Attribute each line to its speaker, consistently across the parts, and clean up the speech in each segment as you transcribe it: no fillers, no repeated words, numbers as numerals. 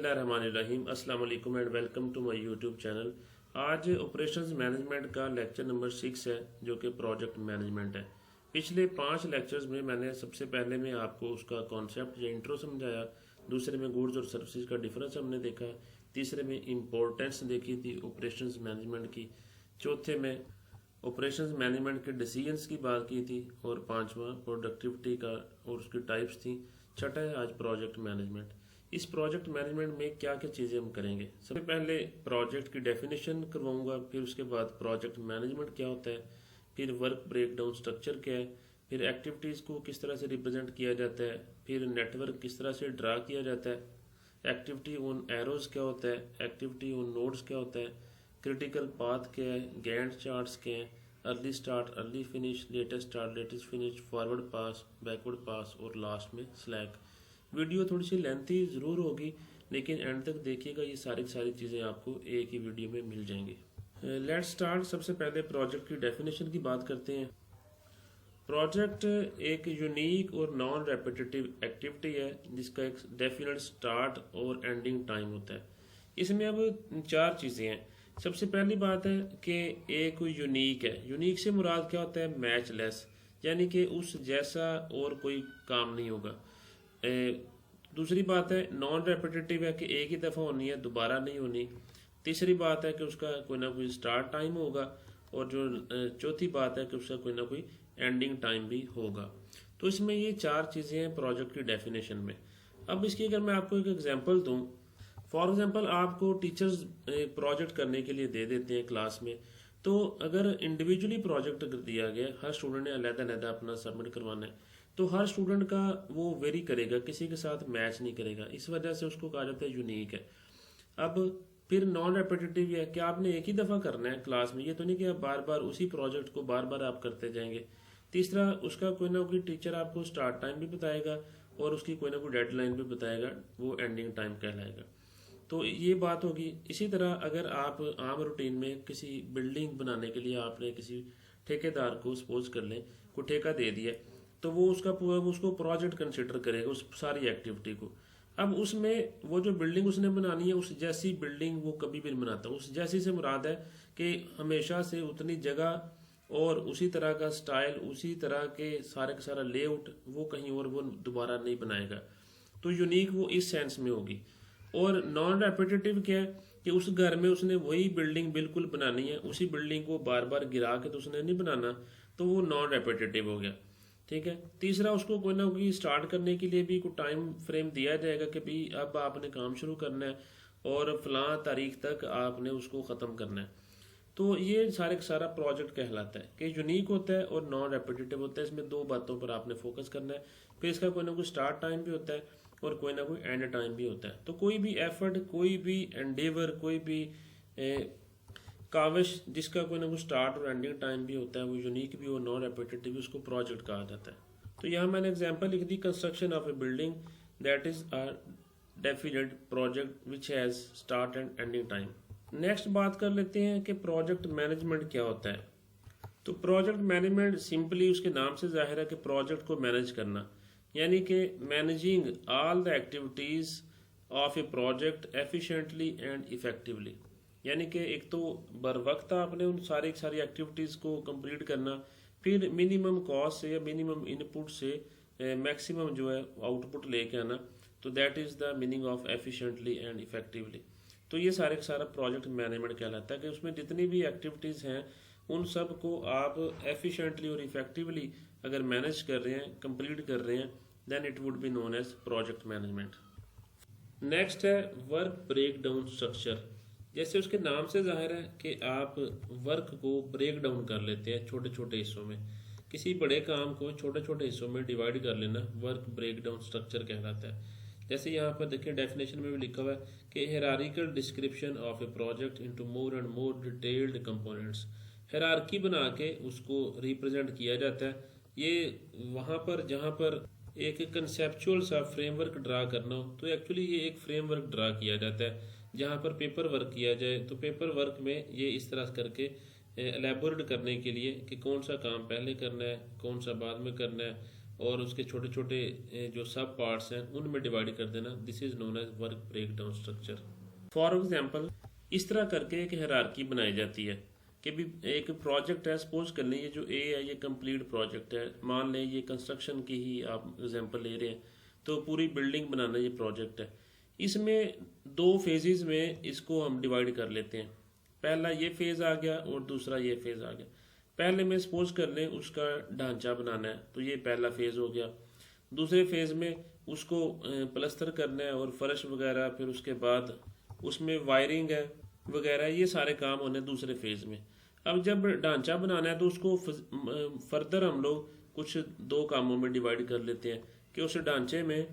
Speaker 1: बिस्मिल्लाहिर्रहमानिर्रहीम अस्सलाम वालेकुम and welcome to my YouTube channel. आज ऑपरेशंस मैनेजमेंट का लेक्चर नंबर 6 है जो कि प्रोजेक्ट मैनेजमेंट है। पिछले 5 लेक्चर्स में मैंने सबसे पहले में आपको उसका कॉन्सेप्ट या इंट्रो समझाया, दूसरे में गुड्स और सर्विसेज का डिफरेंस हमने देखा, तीसरे में इम्पोर्टेंस देखी थी ऑपरेशंस मैनेजमेंट की, चौथे में ऑपरेशंस मैनेजमेंट के डिसीजंस की बात की थी और पांचवा प्रोडक्टिविटी का और उसकी टाइप्स थी, छठा है आज प्रोजेक्ट मैनेजमेंट। इस प्रोजेक्ट मैनेजमेंट में क्या क्या चीज़ें हम करेंगे। सबसे पहले प्रोजेक्ट की डेफिनेशन करवाऊंगा, फिर उसके बाद प्रोजेक्ट मैनेजमेंट क्या होता है, फिर वर्क ब्रेकडाउन स्ट्रक्चर क्या है, फिर एक्टिविटीज़ को किस तरह से रिप्रेजेंट किया जाता है, फिर नेटवर्क किस तरह से ड्रा किया जाता है, एक्टिविटी ऑन एरोज क्या होता है, एक्टिविटी ऑन नोड्स क्या होता है, क्रिटिकल पाथ क्या है, गैंट चार्ट्स क्या है, early start early finish, latest start latest finish, forward pass backward pass और लास्ट में स्लैक। वीडियो थोड़ी सी लेंथी ज़रूर होगी लेकिन एंड तक देखिएगा, ये सारी चीज़ें आपको एक ही वीडियो में मिल जाएंगी। Let's start. सबसे पहले प्रोजेक्ट की डेफिनेशन की बात करते हैं। प्रोजेक्ट एक यूनिक और नॉन रेपिटेटिव एक्टिविटी है जिसका एक डेफिनेट स्टार्ट और एंडिंग टाइम होता है। इसमें अब 4 चीज़ें हैं। सबसे पहली बात है कि एक यूनिक है। यूनिक से मुराद क्या होता है, मैचलेस, यानी कि उस जैसा और कोई काम नहीं होगा। दूसरी बात है नॉन रेपिटेटिव है कि एक ही दफ़ा होनी है, दोबारा नहीं होनी। तीसरी बात है कि उसका कोई ना कोई स्टार्ट टाइम होगा और जो चौथी बात है कि उसका कोई ना कोई एंडिंग टाइम भी होगा। तो इसमें ये 4 चीज़ें हैं प्रोजेक्ट की डेफिनेशन में। अब इसकी अगर मैं आपको एक एग्जांपल दूं, फॉर एग्जांपल आपको टीचर्स प्रोजेक्ट करने के लिए दे देते हैं क्लास में, तो अगर इंडिविजुअली प्रोजेक्ट अगर दिया गया, हर स्टूडेंट ने अलग-अलग अपना सबमिट करवाना है, तो हर स्टूडेंट का वो वेरी करेगा, किसी के साथ मैच नहीं करेगा, इस वजह से उसको कहा जाता है यूनिक है। अब फिर नॉन रेपिटेटिव है कि आपने एक ही दफ़ा करना है क्लास में, ये तो नहीं कि आप बार बार उसी प्रोजेक्ट को बार बार आप करते जाएंगे। तीसरा, उसका कोई ना कोई टीचर आपको स्टार्ट टाइम भी बताएगा और उसकी कोई ना कोई डेडलाइन भी बताएगा, वो एंडिंग टाइम कहलाएगा। तो ये बात होगी। इसी तरह अगर आप आम रूटीन में किसी बिल्डिंग बनाने के लिए आपने किसी ठेकेदार को सपोज कर लें को ठेका दे दिया, तो वो उसको प्रोजेक्ट कंसिडर करेगा उस सारी एक्टिविटी को। अब उसमें वो जो बिल्डिंग उसने बनानी है उस जैसी बिल्डिंग वो कभी भी नहीं बनाता। उस जैसी से मुराद है कि हमेशा से उतनी जगह और उसी तरह का स्टाइल, उसी तरह के सारा लेआउट वो कहीं और वो दोबारा नहीं बनाएगा। तो यूनिक वो इस सेंस में होगी। और नॉन रेपिटेटिव क्या है कि उस घर में उसने वही बिल्डिंग बिल्कुल बनानी है, उसी बिल्डिंग को बार बार गिरा के तो उसने नहीं बनाना, तो वो नॉन रेपिटेटिव हो गया। ठीक है। तीसरा, उसको कोई ना कोई स्टार्ट करने के लिए भी कोई टाइम फ्रेम दिया जाएगा कि भाई अब आपने काम शुरू करना है और फलां तारीख तक आपने उसको ख़त्म करना है। तो ये सारा प्रोजेक्ट कहलाता है कि यूनिक होता है और नॉन रेपिटेटिव होता है। इसमें 2 बातों पर आपने फोकस करना है। फिर इसका कोई ना कोई स्टार्ट टाइम भी होता है और कोई ना कोई एंड टाइम भी होता है। तो कोई भी एफर्ट, कोई भी एंडेवर, कोई भी काविश जिसका कोई ना कोई स्टार्ट और एंडिंग टाइम भी होता है, वो यूनिक भी और नॉन रेपिटेटिव भी, उसको प्रोजेक्ट कहा जाता है। तो यहाँ मैंने एग्जांपल लिख दी, construction of a building that is a definite project which has start and ending time. Next बात कर लेते हैं कि प्रोजेक्ट मैनेजमेंट क्या होता है। तो प्रोजेक्ट मैनेजमेंट सिंपली उसके नाम से जाहिर है कि प्रोजेक्ट को मैनेज करना, यानी कि managing all the activities of A project efficiently and effectively. यानी कि एक तो बर वक्त आपने उन सारी एक्टिविटीज़ को कंप्लीट करना, फिर मिनिमम कॉस्ट से या मिनिमम इनपुट से मैक्सिमम जो है आउटपुट लेके आना। तो that is the meaning of efficiently and effectively. तो ये सारा प्रोजेक्ट मैनेजमेंट कहलाता है कि उसमें जितनी भी एक्टिविटीज़ हैं उन सब को आप एफिशिएंटली और इफेक्टिवली अगर मैनेज कर रहे हैं, कंप्लीट कर रहे हैं, then it would be known as project management. Next है वर्क ब्रेक डाउन स्ट्रक्चर। जैसे उसके नाम से जाहिर है कि आप वर्क को ब्रेक डाउन कर लेते हैं छोटे छोटे हिस्सों में। किसी बड़े काम को छोटे छोटे हिस्सों में डिवाइड कर लेना वर्क ब्रेक डाउन स्ट्रक्चर कहलाता है। जैसे यहाँ पर देखिए डेफिनेशन में भी लिखा हुआ है कि hierarchical description of A project into more and more detailed components. Hierarchy बना के उसको रिप्रेजेंट किया जाता है। ये वहाँ पर जहाँ पर एक कंसेप्चुअल सा फ्रेमवर्क ड्रा करना हो, तो एक्चुअली ये एक फ्रेमवर्क ड्रा किया जाता है। जहाँ पर पेपर वर्क किया जाए तो पेपर वर्क में ये इस तरह करके एलेबोरेट करने के लिए कि कौन सा काम पहले करना है, कौन सा बाद में करना है, और उसके छोटे छोटे जो सब पार्ट्स हैं उनमें डिवाइड कर देना। This is known as work break down structure. For example इस तरह करके एक हायरार्की बनाई जाती है कि भी एक प्रोजेक्ट है, सपोज कर लें ये जो ए है ये कंप्लीट प्रोजेक्ट है, मान लें ये कंस्ट्रक्शन की ही आप एग्जांपल ले रहे हैं, तो पूरी बिल्डिंग बनाना ये प्रोजेक्ट है। इसमें दो फेजेस में इसको हम डिवाइड कर लेते हैं, पहला ये फेज़ आ गया और दूसरा ये फेज़ आ गया। पहले में सपोज कर लें उसका ढांचा बनाना है, तो ये पहला फेज़ हो गया। दूसरे फेज़ में उसको प्लस्तर करना है और फर्श वगैरह, फिर उसके बाद उसमें वायरिंग है वगैरह, ये सारे काम होने दूसरे फेज़ में। अब जब ढांचा बनाना है तो उसको फर्दर हम लोग कुछ दो कामों में डिवाइड कर लेते हैं कि उस ढांचे में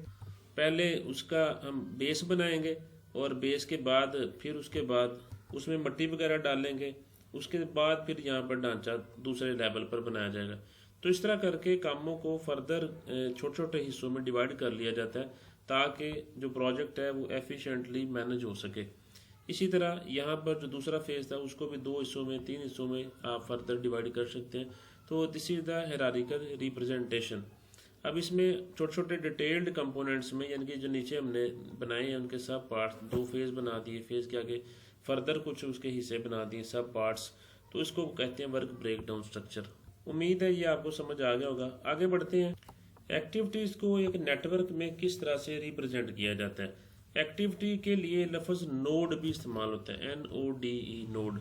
Speaker 1: पहले उसका हम बेस बनाएंगे और बेस के बाद फिर उसके बाद उसमें मिट्टी वगैरह डालेंगे, उसके बाद फिर यहाँ पर ढांचा दूसरे लेवल पर बनाया जाएगा। तो इस तरह करके कामों को फर्दर छोटे छोटे हिस्सों में डिवाइड कर लिया जाता है ताकि जो प्रोजेक्ट है वो एफिशिएंटली मैनेज हो सके। इसी तरह यहाँ पर जो दूसरा फेज था उसको भी दो हिस्सों में, तीन हिस्सों में आप फर्दर डिवाइड कर सकते हैं। तो this is the hierarchical representation. अब इसमें छोटे छोटे डिटेल्ड कंपोनेंट्स में, यानी कि जो नीचे हमने बनाए हैं उनके सब पार्ट्स, दो फेज बना दिए, फेज के आगे फर्दर कुछ उसके हिस्से बना दिए सब पार्ट्स, तो इसको कहते हैं वर्क ब्रेक डाउन स्ट्रक्चर। उम्मीद है ये आपको समझ आ गया होगा। आगे बढ़ते हैं। एक्टिविटीज को एक नेटवर्क में किस तरह से रिप्रेजेंट किया जाता है। एक्टिविटी के लिए लफ्ज नोड भी इस्तेमाल होता है, NODE नोड।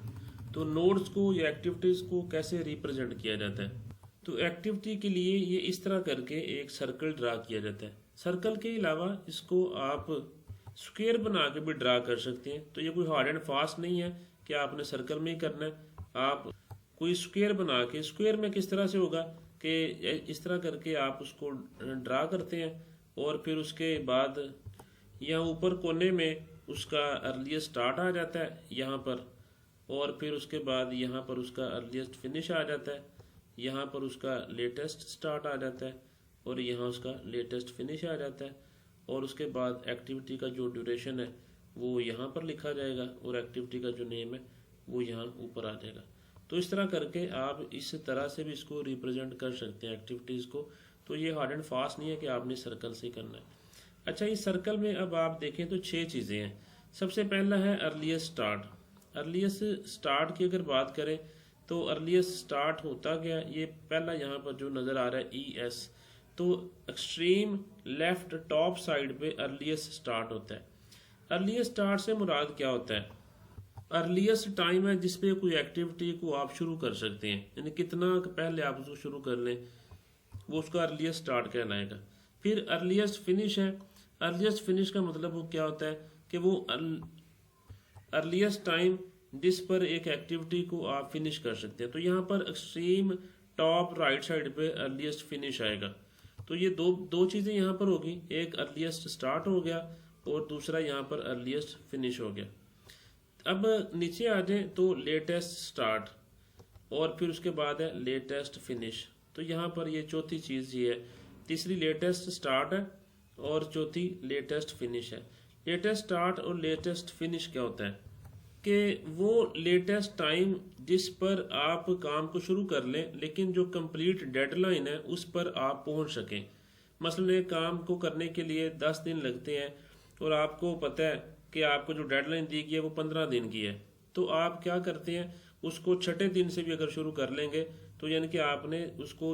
Speaker 1: तो नोड्स को या एक्टिविटीज को कैसे रिप्रेजेंट किया जाता है, तो एक्टिविटी के लिए ये इस तरह करके एक सर्कल ड्रा किया जाता है। सर्कल के अलावा इसको आप स्क्वायर बना के भी ड्रा कर सकते हैं। तो ये कोई हार्ड एंड फास्ट नहीं है कि आपने सर्कल में ही करना है, आप कोई स्क्वायर बना के, स्क्वायर में किस तरह से होगा कि इस तरह करके आप उसको ड्रा करते हैं और फिर उसके बाद यहाँ ऊपर कोने में उसका अर्लीस्ट स्टार्ट आ जाता है यहाँ पर, और फिर उसके बाद यहाँ पर उसका अर्लीस्ट फिनिश आ जाता है, यहाँ पर उसका लेटेस्ट स्टार्ट आ जाता है और यहाँ उसका लेटेस्ट फिनिश आ जाता है, और उसके बाद एक्टिविटी का जो ड्यूरेशन है वो यहाँ पर लिखा जाएगा और एक्टिविटी का जो नेम है वो यहाँ ऊपर आ जाएगा। तो इस तरह करके आप इस तरह से भी इसको रिप्रेजेंट कर सकते हैं एक्टिविटीज़ को। तो ये हार्ड एंड फास्ट नहीं है कि आपने सर्कल से करना है। अच्छा, इस सर्कल में अब आप देखें तो 6 चीज़ें हैं। सबसे पहला है अर्लीस्ट स्टार्ट। अर्लीस्ट स्टार्ट की अगर बात करें तो अर्लीस्ट स्टार्ट होता गया, ये पहला यहाँ पर जो नज़र आ रहा है ES, तो एक्सट्रीम लेफ्ट टॉप साइड पे अर्लीस्ट स्टार्ट होता है। अर्लीस्ट स्टार्ट से मुराद क्या होता है, अर्लीस्ट टाइम है जिसपे कोई एक्टिविटी को आप शुरू कर सकते हैं, यानी कितना पहले आप उसको शुरू कर लें वो उसका अर्लीस्ट स्टार्ट कहलाएगा। फिर अर्लीस्ट फिनिश है। अर्लीस्ट फिनिश का मतलब वो क्या होता है कि वो अर्लीस्ट टाइम जिस पर एक एक्टिविटी को आप फिनिश कर सकते हैं। तो यहाँ पर एक्सट्रीम टॉप राइट साइड पे अर्लीस्ट फिनिश आएगा। तो ये दो चीज़ें यहाँ पर होगी, एक अर्लीस्ट स्टार्ट हो गया और दूसरा यहाँ पर अर्लीस्ट फिनिश हो गया। अब नीचे आ जाए तो लेटेस्ट स्टार्ट और फिर उसके बाद है लेटेस्ट फिनिश। तो यहाँ पर ये चौथी चीज़ ये है, तीसरी लेटेस्ट स्टार्ट है और चौथी लेटेस्ट फिनिश है। लेटेस्ट स्टार्ट और लेटेस्ट फिनिश क्या होता है कि वो लेटेस्ट टाइम जिस पर आप काम को शुरू कर लें लेकिन जो कंप्लीट डेडलाइन है उस पर आप पहुंच सकें। मसलन एक काम को करने के लिए 10 दिन लगते हैं और आपको पता है कि आपको जो डेडलाइन दी गई है वो 15 दिन की है, तो आप क्या करते हैं उसको छठे दिन से भी अगर शुरू कर लेंगे तो यानी कि आपने उसको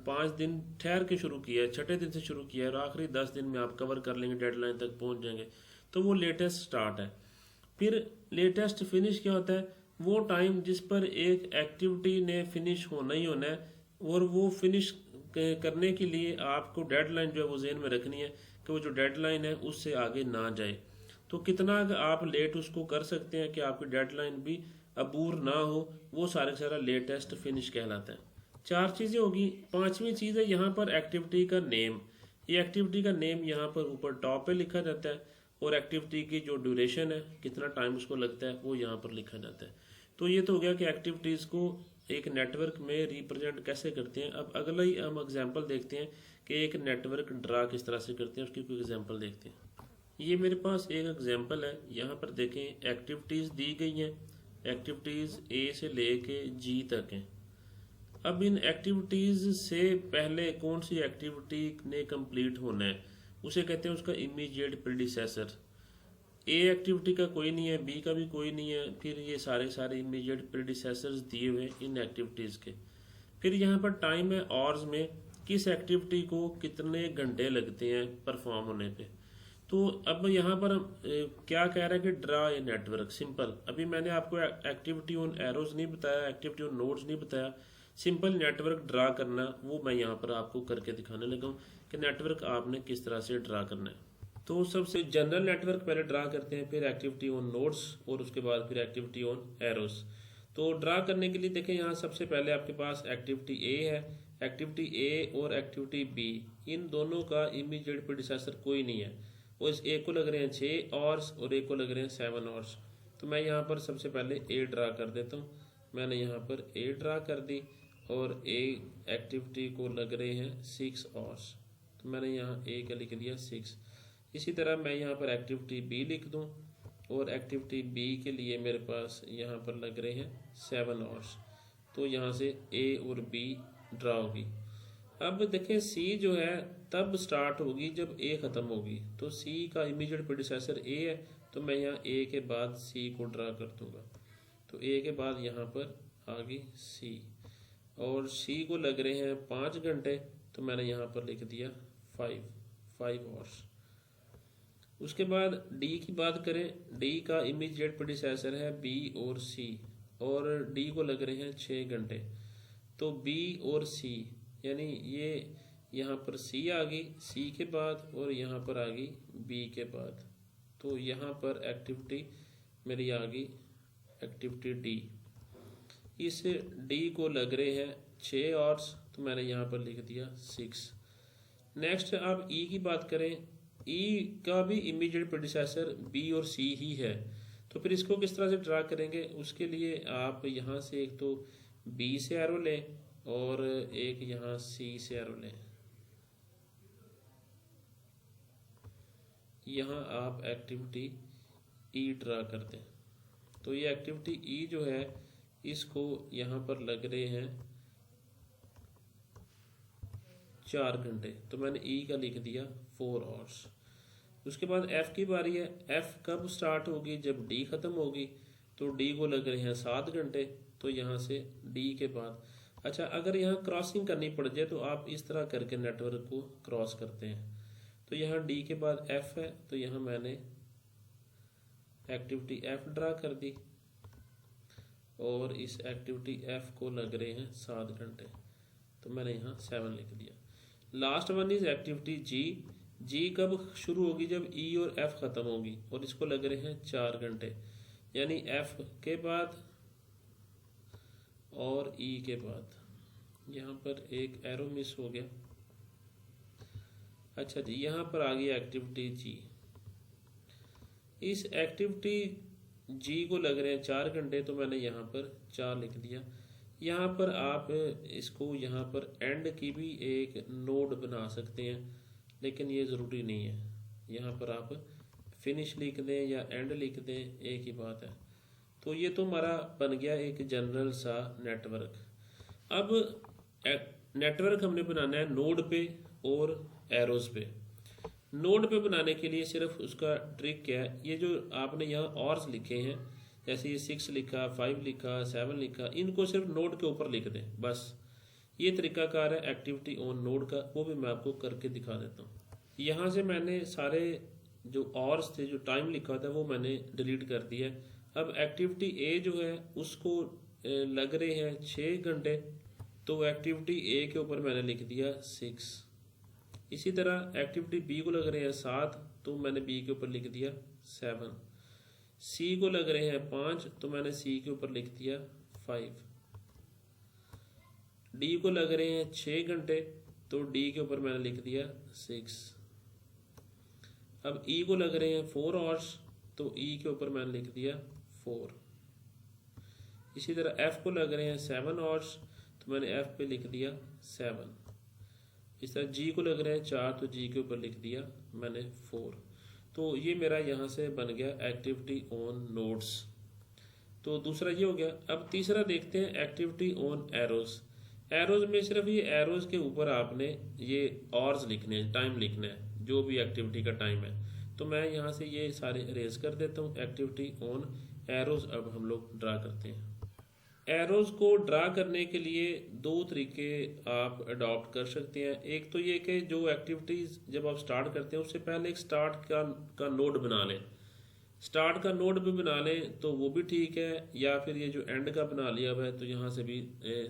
Speaker 1: 5 दिन ठहर के शुरू किया है, छठे दिन से शुरू किया है और आखिरी 10 दिन में आप कवर कर लेंगे, डेडलाइन तक पहुंच जाएंगे। तो वो लेटेस्ट स्टार्ट है। फिर लेटेस्ट फिनिश क्या होता है, वो टाइम जिस पर एक एक्टिविटी ने फिनिश होना ही होना है और वो फिनिश करने के लिए आपको डेडलाइन जो है वो जेहन में रखनी है कि वो जो डेडलाइन है उससे आगे ना जाए। तो कितना आप लेट उसको कर सकते हैं कि आपकी डेडलाइन भी अबूर ना हो, वो सारा लेटेस्ट फिनिश कहलाता है। 4 चीज़ें होगी। 5वीं चीज़ है यहाँ पर एक्टिविटी का नेम। ये एक्टिविटी का नेम यहाँ पर ऊपर टॉप पे लिखा जाता है और एक्टिविटी की जो ड्यूरेशन है, कितना टाइम उसको लगता है, वो यहाँ पर लिखा जाता है। तो ये तो हो गया कि एक्टिविटीज़ को एक नेटवर्क में रिप्रेजेंट कैसे करते हैं। अब अगला ही हम एग्जांपल देखते हैं कि एक नेटवर्क ड्रा किस तरह से करते हैं, उसकी कोई एग्जांपल देखते हैं। ये मेरे पास एक एग्जांपल है, यहाँ पर देखें एक्टिविटीज़ दी गई हैं। एक्टिविटीज़ A से ले के G तक हैं। अब इन एक्टिविटीज़ से पहले कौन सी एक्टिविटी ने कंप्लीट होना है उसे कहते हैं उसका इमीडिएट प्रेडिसेसर। ए एक्टिविटी का कोई नहीं है, बी का भी कोई नहीं है, फिर ये सारे सारे इमीडिएट प्रेडिसेसर्स दिए हुए इन एक्टिविटीज़ के। फिर यहाँ पर टाइम है आवर्स में, किस एक्टिविटी को कितने घंटे लगते हैं परफॉर्म होने पे। तो अब यहाँ पर क्या कह रहा है कि ड्रा ए नेटवर्क, सिंपल। अभी मैंने आपको एक्टिविटी ऑन एरोज नहीं बताया, एक्टिविटी ऑन नोड्स नहीं बताया, सिंपल नेटवर्क ड्रा करना वो मैं यहाँ पर आपको करके दिखाने लगा हूँ कि नेटवर्क आपने किस तरह से ड्रा करना है। तो सबसे जनरल नेटवर्क पहले ड्रा करते हैं, फिर एक्टिविटी ऑन नोड्स और उसके बाद फिर एक्टिविटी ऑन एरोज। तो ड्रा करने के लिए देखें यहाँ सबसे पहले आपके पास एक्टिविटी ए है, एक्टिविटी ए और एक्टिविटी बी, इन दोनों का इमीडिएट प्रेडिसेसर कोई नहीं है। और इस ए को लग रहे हैं 6 आवर्स और ए को लग रहे हैं 7 आवर्स। तो मैं यहाँ पर सबसे पहले ए ड्रा कर देता हूँ। मैंने यहाँ पर ए ड्रा कर दी और ए एक्टिविटी को लग रहे हैं 6 आवर्स, तो मैंने यहाँ ए का लिख दिया 6। इसी तरह मैं यहाँ पर एक्टिविटी बी लिख दूँ और एक्टिविटी बी के लिए मेरे पास यहाँ पर लग रहे हैं 7 आवर्स। तो यहाँ से ए और बी ड्रा होगी। अब देखें सी जो है तब स्टार्ट होगी जब ए ख़त्म होगी, तो सी का इमीडिएट प्रेडिसेसर ए है, तो मैं यहाँ ए के बाद सी को ड्रा कर दूँगा। तो ए के बाद यहाँ पर आ गई सी और सी को लग रहे हैं 5 घंटे, तो मैंने यहाँ पर लिख दिया 5 आवर्स। उसके बाद डी की बात करें, डी का इमीडिएट प्रेडिसेसर है बी और सी और डी को लग रहे हैं 6 घंटे। तो बी और सी यानी ये यहाँ पर सी आ गई सी के बाद और यहाँ पर आ गई बी के बाद। तो यहाँ पर एक्टिविटी मेरी आ गई एक्टिविटी डी। इस डी को लग रहे हैं 6 आवर्स, तो मैंने यहाँ पर लिख दिया 6। नेक्स्ट अब ई की बात करें, ई का भी इमीडिएट प्रेडिसेसर बी और सी ही है, तो फिर इसको किस तरह से ड्रा करेंगे। उसके लिए आप यहाँ से एक तो बी से एरो लें और एक यहाँ सी से एरो लें। यहाँ आप एक्टिविटी ई ड्रा कर दें। तो ये एक्टिविटी ई जो है इसको यहाँ पर लग रहे हैं 4 घंटे, तो मैंने ई का लिख दिया 4 आवर्स। उसके बाद एफ की बारी है। एफ कब स्टार्ट होगी, जब डी खत्म होगी, तो डी को लग रहे हैं 7 घंटे, तो यहाँ से डी के बाद अच्छा अगर यहाँ क्रॉसिंग करनी पड़ जाए तो आप इस तरह करके नेटवर्क को क्रॉस करते हैं। तो यहाँ डी के बाद एफ है, तो यहाँ मैंने एक्टिविटी एफ ड्रा कर दी और इस एक्टिविटी एफ को लग रहे हैं 7 घंटे, तो मैंने यहाँ 7 लिख दिया। लास्ट वन इज एक्टिविटी जी। जी कब शुरू होगी, जब ई और एफ ख़त्म होगी और इसको लग रहे हैं 4 घंटे, यानी एफ के बाद और ई के बाद। यहाँ पर एक एरो मिस हो गया। अच्छा जी, यहाँ पर आ गई एक्टिविटी जी। इस एक्टिविटी जी को लग रहे हैं 4 घंटे, तो मैंने यहाँ पर 4 लिख दिया। यहाँ पर आप इसको यहाँ पर एंड की भी एक नोड बना सकते हैं, लेकिन ये ज़रूरी नहीं है। यहाँ पर आप फिनिश लिख दें या एंड लिख दें, एक ही बात है। तो ये तो हमारा बन गया एक जनरल सा नेटवर्क। अब नेटवर्क हमने बनाना है नोड पे और एरोज पे। नोड पे बनाने के लिए सिर्फ उसका ट्रिक क्या है, ये जो आपने यहाँ ऑर्स लिखे हैं, जैसे ये 6 लिखा, 5 लिखा, 7 लिखा, इनको सिर्फ नोड के ऊपर लिख दें बस। ये तरीकाकार है एक्टिविटी ऑन नोड का, वो भी मैं आपको करके दिखा देता हूँ। यहाँ से मैंने सारे जो ऑर्स थे, जो टाइम लिखा था, वो मैंने डिलीट कर दिया। अब एक्टिविटी ए जो है उसको लग रहे हैं 6 घंटे, तो एक्टिविटी ए के ऊपर मैंने लिख दिया 6। इसी तरह एक्टिविटी बी को लग रहे हैं 7, तो मैंने बी के ऊपर लिख दिया 7। सी को लग रहे हैं 5, तो मैंने सी के ऊपर लिख दिया 5। डी को लग रहे हैं 6 घंटे, तो डी के ऊपर मैंने लिख दिया 6। अब ई को लग रहे हैं 4 आवर्स, तो ई के ऊपर मैंने लिख दिया 4। इसी तरह एफ को लग रहे हैं 7 आवर्स, तो मैंने एफ पे लिख दिया 7। इस तरह जी को लग रहे हैं 4, तो जी के ऊपर लिख दिया मैंने 4। तो ये मेरा यहाँ से बन गया एक्टिविटी ऑन नोड्स। तो दूसरा ये हो गया। अब तीसरा देखते हैं एक्टिविटी ऑन एरोज। एरोज में सिर्फ ये एरोज के ऊपर आपने ये ऑर्स लिखने हैं, टाइम लिखना है, जो भी एक्टिविटी का टाइम है। तो मैं यहाँ से ये सारे इरेज कर देता हूँ। एक्टिविटी ऑन एरोज अब हम लोग ड्रा करते हैं। एरोज को ड्रा करने के लिए दो तरीके आप अडॉप्ट कर सकते हैं। एक तो ये कि जो एक्टिविटीज़ जब आप स्टार्ट करते हैं उससे पहले एक स्टार्ट का नोड बना लें। स्टार्ट का नोड भी बना लें तो वो भी ठीक है, या फिर ये जो एंड का बना लिया हुआ है तो यहाँ से भी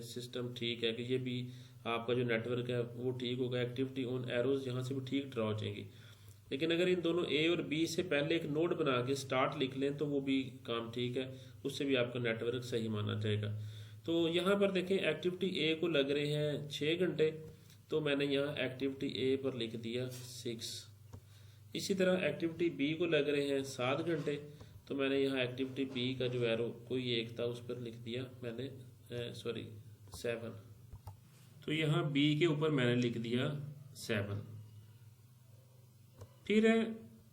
Speaker 1: सिस्टम ठीक है कि ये भी आपका जो नेटवर्क है वो ठीक होगा। एक्टिविटी ऑन एरोज यहाँ से भी ठीक ड्रा हो जाएगी। लेकिन अगर इन दोनों ए और बी से पहले एक नोड बना के स्टार्ट लिख लें तो वो भी काम ठीक है, उससे भी आपका नेटवर्क सही माना जाएगा। तो यहाँ पर देखें एक्टिविटी ए को लग रहे हैं 6 घंटे, तो मैंने यहाँ एक्टिविटी ए पर लिख दिया 6। इसी तरह एक्टिविटी बी को लग रहे हैं 7 घंटे, तो मैंने यहाँ एक्टिविटी बी का जो एरो कोई एक था उस पर लिख दिया मैंने 7। तो यहाँ बी के ऊपर मैंने लिख दिया 7। फिर है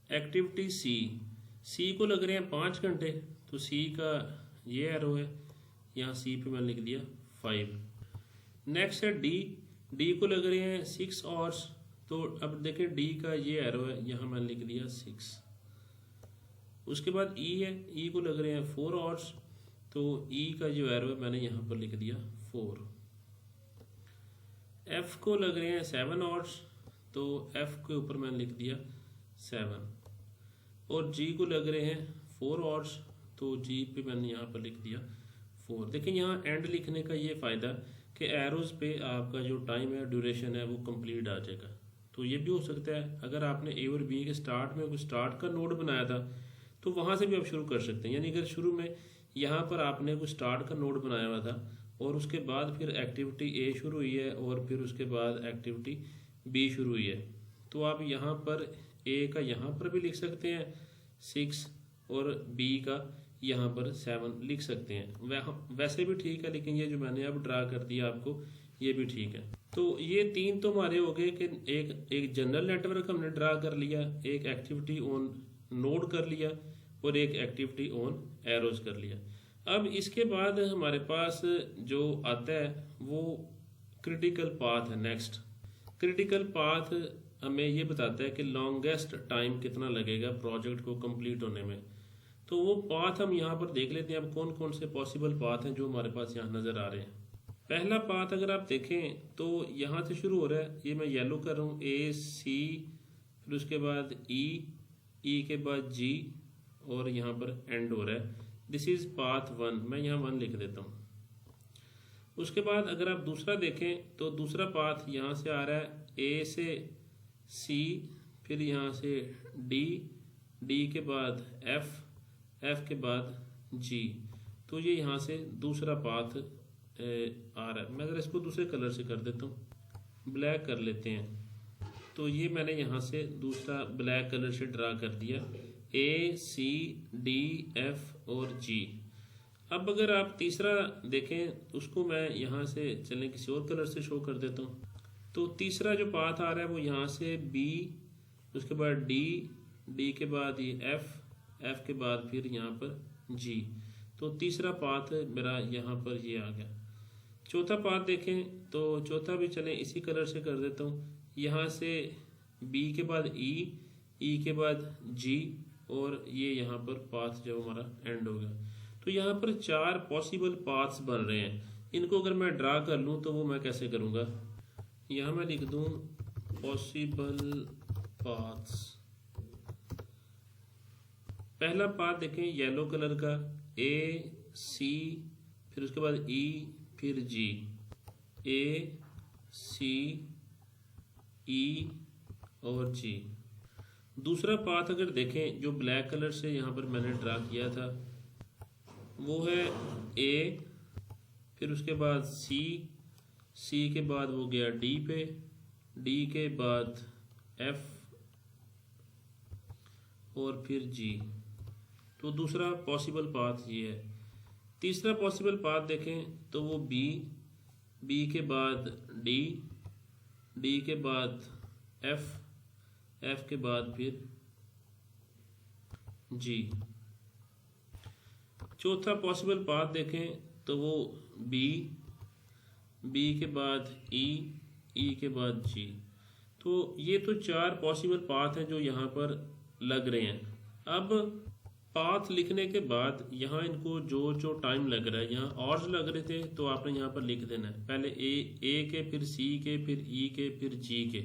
Speaker 1: एक्टिविटी सी। सी को लग रहे हैं 5 घंटे, तो सी का ये एरो है, यहाँ सी पे मैंने लिख दिया 5। नेक्स्ट है डी। डी को लग रहे हैं 6 आवर्स, तो अब देखें डी का ये एरो है, यहाँ मैंने लिख दिया 6। उसके बाद ई है, ई को लग रहे हैं 4 आवर्स, तो ई का जो एरो है मैंने यहाँ पर लिख दिया 4। एफ को लग रहे हैं 7 आवर्स, तो एफ के ऊपर मैंने लिख दिया 7। और जी को लग रहे हैं 4 आवर्स, तो जी पे मैंने यहाँ पर लिख दिया 4। देखिए यहाँ एंड लिखने का ये फ़ायदा कि एरोज पे आपका जो टाइम है, ड्यूरेशन है, वो कंप्लीट आ जाएगा। तो ये भी हो सकता है अगर आपने ए और बी के स्टार्ट में कोई स्टार्ट का नोड बनाया था तो वहाँ से भी आप शुरू कर सकते हैं। यानी अगर शुरू में यहाँ पर आपने कोई स्टार्ट का नोड बनाया हुआ था और उसके बाद फिर एक्टिविटी ए शुरू हुई है और फिर उसके बाद एक्टिविटी बी शुरू हुई है, तो आप यहाँ पर ए का यहाँ पर भी लिख सकते हैं 6 और बी का यहाँ पर 7 लिख सकते हैं। वैसे भी ठीक है, लेकिन ये जो मैंने अब ड्रा कर दिया आपको ये भी ठीक है। तो ये 3 तो हमारे हो गए कि एक जनरल नेटवर्क हमने ड्रा कर लिया, एक एक्टिविटी ऑन नोड कर लिया और एक एक्टिविटी ऑन एरोज कर लिया। अब इसके बाद हमारे पास जो आता है वो क्रिटिकल पाथ है। नेक्स्ट क्रिटिकल पाथ हमें ये बताता है कि लॉन्गेस्ट टाइम कितना लगेगा प्रोजेक्ट को कंप्लीट होने में। तो वो पाथ हम यहाँ पर देख लेते हैं। अब कौन कौन से पॉसिबल पाथ हैं जो हमारे पास यहाँ नज़र आ रहे हैं। पहला पाथ अगर आप देखें तो यहाँ से शुरू हो रहा है, ये मैं येलो कर रहा हूँ, ए सी, फिर उसके बाद ई के बाद जी और यहाँ पर एंड हो रहा है। दिस इज़ पाथ 1, मैं यहाँ 1 लिख देता हूँ। उसके बाद अगर आप दूसरा देखें तो दूसरा पाथ यहाँ से आ रहा है, ए से सी, फिर यहाँ से डी के बाद एफ के बाद जी। तो ये यहाँ से दूसरा पाथ आ रहा है। मैं ज़रा इसको दूसरे कलर से कर देता हूँ, ब्लैक कर लेते हैं। तो ये मैंने यहाँ से दूसरा ब्लैक कलर से ड्रा कर दिया, ए सी डी एफ और जी। अब अगर आप तीसरा देखें उसको मैं यहाँ से चलें किसी और कलर से शो कर देता हूँ। तो तीसरा जो पाथ आ रहा है वो यहाँ से बी, उसके बाद डी के बाद ये एफ के बाद फिर यहाँ पर जी। तो तीसरा पाथ मेरा यहाँ पर ये आ गया। चौथा पाथ देखें तो चौथा भी चलें इसी कलर से कर देता हूँ, यहाँ से बी के बाद ई के बाद जी और ये यहाँ पर पाथ जो हमारा एंड हो गया। तो यहाँ पर 4 पॉसिबल पाथ्स बन रहे हैं। इनको अगर मैं ड्रा कर लूँ तो वो मैं कैसे करूँगा, यहाँ मैं लिख दूँ पॉसिबल पाथ्स। पहला पाथ देखें येलो कलर का, ए सी, फिर उसके बाद ई, फिर जी, ए सी ई और जी। दूसरा पाथ अगर देखें जो ब्लैक कलर से यहाँ पर मैंने ड्रा किया था वो है ए, फिर उसके बाद सी के बाद वो गया डी पे, डी के बाद एफ और फिर जी। तो दूसरा पॉसिबल पाथ ये है। तीसरा पॉसिबल पाथ देखें तो वो बी के बाद डी के बाद एफ के बाद फिर जी। चौथा पॉसिबल पाथ देखें तो वो बी बी के बाद ई के बाद जी। तो ये तो 4 पॉसिबल पाथ हैं जो यहाँ पर लग रहे हैं। अब पाथ लिखने के बाद यहाँ इनको जो जो टाइम लग रहा है, यहाँ ऑर्स लग रहे थे तो आपने यहाँ पर लिख देना है, पहले ए के, फिर सी के, फिर ई के, फिर जी के।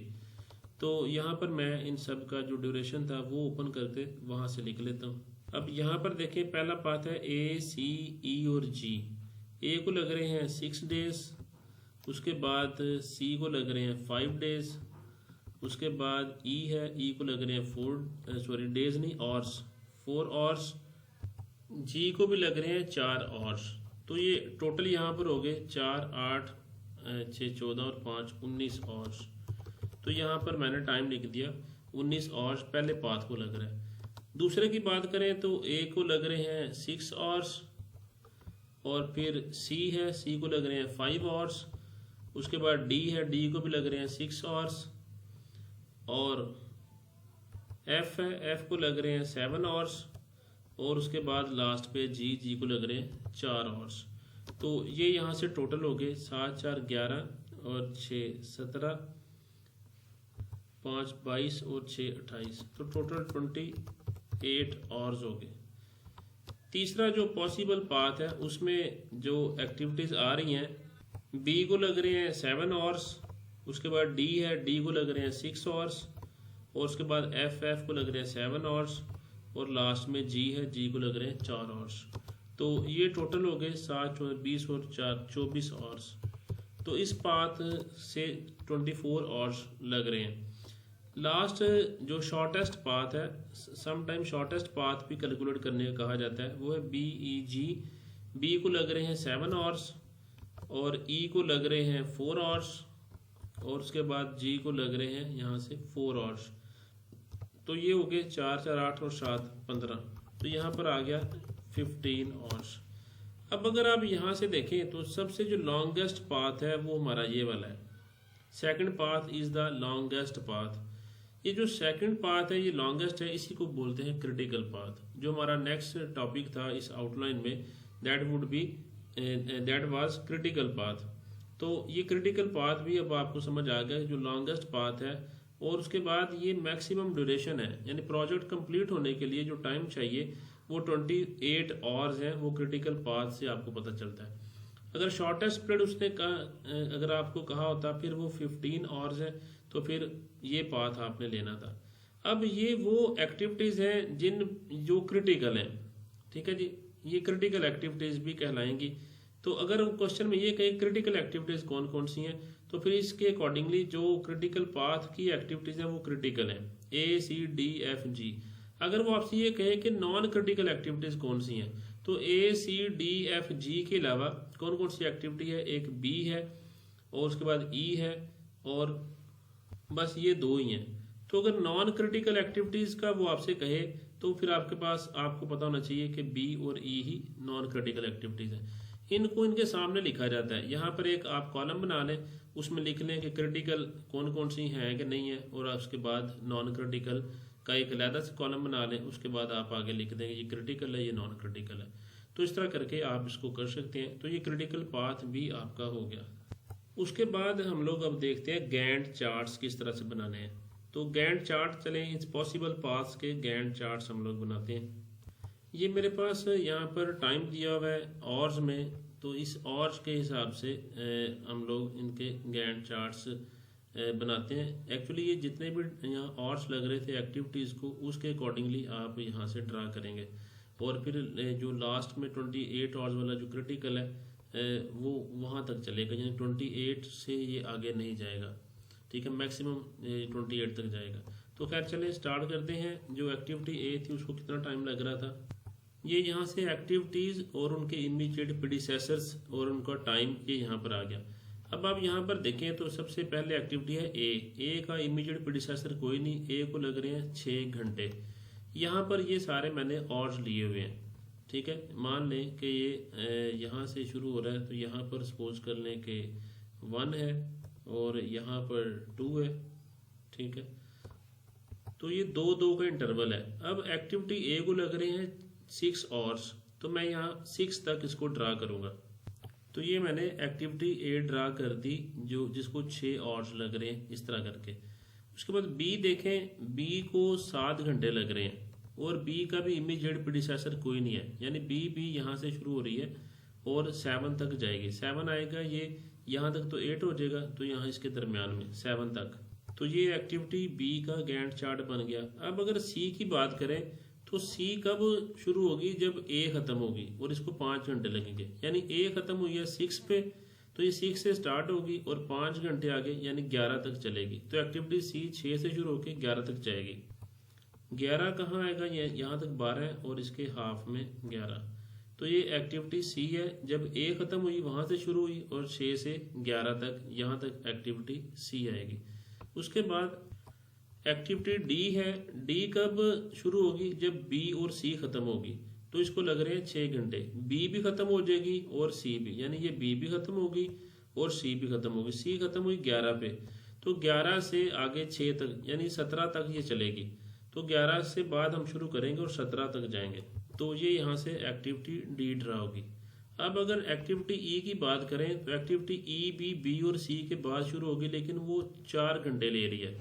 Speaker 1: तो यहाँ पर मैं इन सब का जो ड्यूरेशन था वो ओपन करके वहाँ से लिख लेता हूँ। अब यहाँ पर देखें, पहला पाथ है ए, सी, ई और जी। ए को लग रहे हैं 6 डेज, उसके बाद सी को लग रहे हैं 5 डेज, उसके बाद ई है, ई को लग रहे हैं 4 डेज नहीं, ऑर्स 4 ऑर्स, जी को भी लग रहे हैं 4 ऑर्स। तो ये टोटल यहाँ पर हो गए 4, 8, 6, 14 और 5, 19 ऑर्स। तो यहाँ पर मैंने टाइम लिख दिया 19 ऑर्स पहले पाथ को लग रहा है। दूसरे की बात करें तो ए को लग रहे हैं 6 ऑर्स, और फिर सी है, सी को लग रहे हैं 5 ऑर्स, उसके बाद डी है, डी को भी लग रहे हैं 6 ऑर्स, और एफ है, एफ को लग रहे हैं 7 ऑर्स, और उसके बाद लास्ट पे जी, जी को लग रहे हैं 4 ऑर्स। तो ये यहाँ से टोटल हो गए 7, 4, 11 और 6, 17, 5, 22 और 6, 28। तो टोटल 28 ऑर्स हो गए। तीसरा जो पॉसिबल पाथ है उसमें जो एक्टिविटीज आ रही हैं, बी को लग रहे हैं 7 ऑर्स, उसके बाद डी है, डी को लग रहे हैं 6 ऑर्स, और उसके बाद एफ को लग रहे हैं 7 ऑर्स, और लास्ट में जी है, जी को लग रहे हैं 4 ऑर्स। तो ये टोटल हो गए 7, 20 और 4, 24 ऑर्स। तो इस पाथ से 24 ऑर्स लग रहे हैं। लास्ट जो शॉर्टेस्ट पाथ है, समटाइम शॉर्टेस्ट पाथ भी कैलकुलेट करने का कहा जाता है, वो है बी, ई, जी। बी को लग रहे हैं 7 ऑर्स, और ई को लग रहे हैं 4 ऑर्स, और उसके बाद जी को लग रहे हैं यहाँ से 4 ऑर्स। तो ये हो गए 4, 4, 8 और 7, 15। तो यहाँ पर आ गया 15 ऑर्स। अब अगर आप यहाँ से देखें तो सबसे जो लॉन्गेस्ट पाथ है वो हमारा ये वाला है। Second path is the longest path. ये जो सेकंड पाथ है ये लॉन्गेस्ट है, इसी को बोलते हैं क्रिटिकल पाथ। जो हमारा नेक्स्ट टॉपिक था इस आउटलाइन में, दैट वाज क्रिटिकल पाथ। तो ये क्रिटिकल पाथ भी अब आपको समझ आ गया जो लॉन्गेस्ट पाथ है, और उसके बाद ये मैक्सिमम ड्यूरेशन है, यानी प्रोजेक्ट कंप्लीट होने के लिए जो टाइम चाहिए वो 28 आवर्स है। वो क्रिटिकल पाथ से आपको पता चलता है। अगर शॉर्टेस्ट पीरियड उसने कहा, अगर आपको कहा होता फिर वो 15 आवर्स है, तो फिर ये पाथ आपने लेना था। अब ये वो एक्टिविटीज हैं जो क्रिटिकल हैं, ठीक है जी, ये क्रिटिकल एक्टिविटीज भी कहलाएंगी। तो अगर क्वेश्चन में ये कहे क्रिटिकल एक्टिविटीज कौन कौन सी हैं, तो फिर इसके अकॉर्डिंगली जो क्रिटिकल पाथ की एक्टिविटीज हैं वो क्रिटिकल हैं, ए, सी, डी, एफ, जी। अगर वो आपसे ये कहे कि नॉन क्रिटिकल एक्टिविटीज कौन सी हैं, तो ए, सी, डी, एफ, जी के अलावा कौन कौन सी एक्टिविटी है, एक बी है, और उसके बाद ई है, और बस ये 2 ही हैं। तो अगर नॉन क्रिटिकल एक्टिविटीज का वो आपसे कहे तो फिर आपको पता होना चाहिए कि बी और ई ही नॉन क्रिटिकल एक्टिविटीज हैं। इनको इनके सामने लिखा जाता है। यहाँ पर एक आप कॉलम बना लें, उसमें लिख लें कि क्रिटिकल कौन कौन सी हैं कि नहीं है, और उसके बाद नॉन क्रिटिकल का एक अलग से कॉलम बना लें। उसके बाद आप आगे लिख देंगे ये क्रिटिकल है, ये नॉन क्रिटिकल है। तो इस तरह करके आप इसको कर सकते हैं। तो ये क्रिटिकल पाथ भी आपका हो गया। उसके बाद हम लोग अब देखते हैं गैंट चार्ट्स किस तरह से बनाने हैं। तो गैंट चार्ट चलें, इस पॉसिबल पाथ्स के गैंट चार्ट्स हम लोग बनाते हैं। ये मेरे पास यहाँ पर टाइम दिया हुआ है ऑर्स में, तो इस ऑर्स के हिसाब से हम लोग इनके गैंट चार्ट्स बनाते हैं। एक्चुअली ये जितने भी यहाँ ऑर्स लग रहे थे एक्टिविटीज़ को, उसके अकॉर्डिंगली आप यहाँ से ड्रा करेंगे, और फिर जो लास्ट में 28 आवर्स वाला जो क्रिटिकल है वो वहाँ तक चलेगा, यानी 28 से ये आगे नहीं जाएगा, ठीक है, मैक्सिमम 28 तक जाएगा। तो खैर चले स्टार्ट करते हैं। जो एक्टिविटी ए थी उसको कितना टाइम लग रहा था, ये यहाँ से एक्टिविटीज़ और उनके इमीडिएट प्रीडिसेसर्स और उनका टाइम ये यहाँ पर आ गया। अब आप यहाँ पर देखें तो सबसे पहले एक्टिविटी है ए का इमीडिएट प्रीडिसेसर कोई नहीं, ए को लग रहे हैं 6 घंटे। यहाँ पर ये सारे मैंने ऑर्स लिए हुए हैं, ठीक है। मान लें कि ये यहाँ से शुरू हो रहा है, तो यहाँ पर सपोज कर लें कि 1 है और यहाँ पर 2 है, ठीक है। तो ये 2-2 का इंटरवल है। अब एक्टिविटी ए को लग रहे हैं 6 आवर्स, तो मैं यहाँ 6 तक इसको ड्रा करूँगा। तो ये मैंने एक्टिविटी ए ड्रा कर दी जो जिसको 6 आवर्स लग रहे हैं इस तरह करके। उसके बाद बी देखें, बी को 7 घंटे लग रहे हैं और बी का भी इमीडिएट प्रीडिसेसर कोई नहीं है, यानी बी भी यहाँ से शुरू हो रही है और 7 तक जाएगी। 7 आएगा, ये यहाँ तक तो 8 हो जाएगा, तो यहाँ इसके दरमियान में 7 तक। तो ये एक्टिविटी बी का गैंट चार्ट बन गया। अब अगर सी की बात करें तो सी कब शुरू होगी, जब ए खत्म होगी और इसको 5 घंटे लगेंगे, यानी ए खत्म हुई है 6 पे, तो ये 6 से स्टार्ट होगी और 5 घंटे आगे यानी 11 तक चलेगी। तो एक्टिविटी सी 6 से शुरू होकर 11 तक जाएगी। 11 कहाँ आएगा, यहाँ तक 12 और इसके हाफ में 11। तो ये एक्टिविटी सी है, जब ए खत्म हुई वहां से शुरू हुई और 6 से 11 तक, यहाँ तक एक्टिविटी सी आएगी। उसके बाद एक्टिविटी डी है। डी कब शुरू होगी, जब बी और सी खत्म होगी, तो इसको लग रहे हैं 6 घंटे। बी भी खत्म हो जाएगी और सी भी, यानी ये बी भी खत्म होगी और सी भी खत्म होगी। सी खत्म हुई 11 पे, तो 11 से आगे 6 तक यानी 17 तक ये चलेगी। तो 11 से बाद हम शुरू करेंगे और 17 तक जाएंगे। तो ये यहाँ से एक्टिविटी डी ड्रा होगी। अब अगर एक्टिविटी ई की बात करें तो एक्टिविटी ई भी बी और सी के बाद शुरू होगी, लेकिन वो 4 घंटे ले रही है,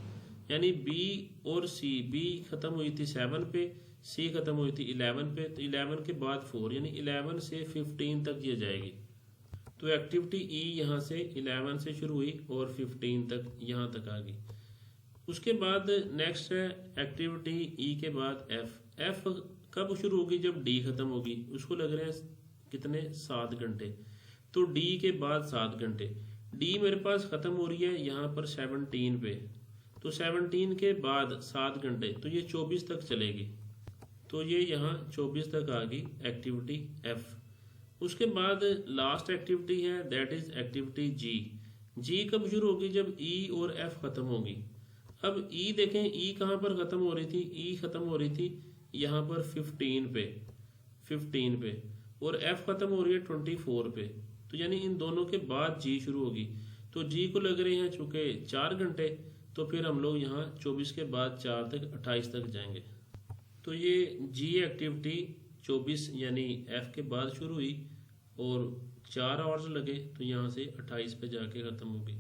Speaker 1: यानी बी और सी, बी खत्म हुई थी 7 पे, सी खत्म हुई थी 11 पे, तो 11 के बाद 4 यानी 11 से 15 तक ये जाएगी। तो एक्टिविटी ई यहाँ से 11 से शुरू हुई और 15 तक यहाँ तक आ गई। उसके बाद नेक्स्ट है एक्टिविटी ई के बाद एफ। एफ कब शुरू होगी, जब डी खत्म होगी, उसको लग रहे हैं कितने, 7 घंटे। तो डी के बाद 7 घंटे। डी मेरे पास खत्म हो रही है यहाँ पर 17 पे, तो 17 के बाद 7 घंटे, तो ये 24 तक चलेगी। तो ये यहाँ 24 तक आ गई एक्टिविटी एफ। उसके बाद लास्ट एक्टिविटी है, दैट इज एक्टिविटी जी। जी कब शुरू होगी, जब ई और एफ खत्म होगी। अब ई देखें, ई कहाँ पर खत्म हो रही थी, ई खत्म हो रही थी यहाँ पर 15 पे और एफ खत्म हो रही है 24 पे, तो यानी इन दोनों के बाद जी शुरू होगी। तो जी को लग रहे हैं चूंकि 4 घंटे, तो फिर हम लोग यहाँ 24 के बाद 4 तक 28 तक जाएंगे। तो ये जी एक्टिविटी 24 यानी एफ के बाद शुरू हुई और 4 आवर्स लगे, तो यहाँ से 28 पे जाके ख़त्म होगी।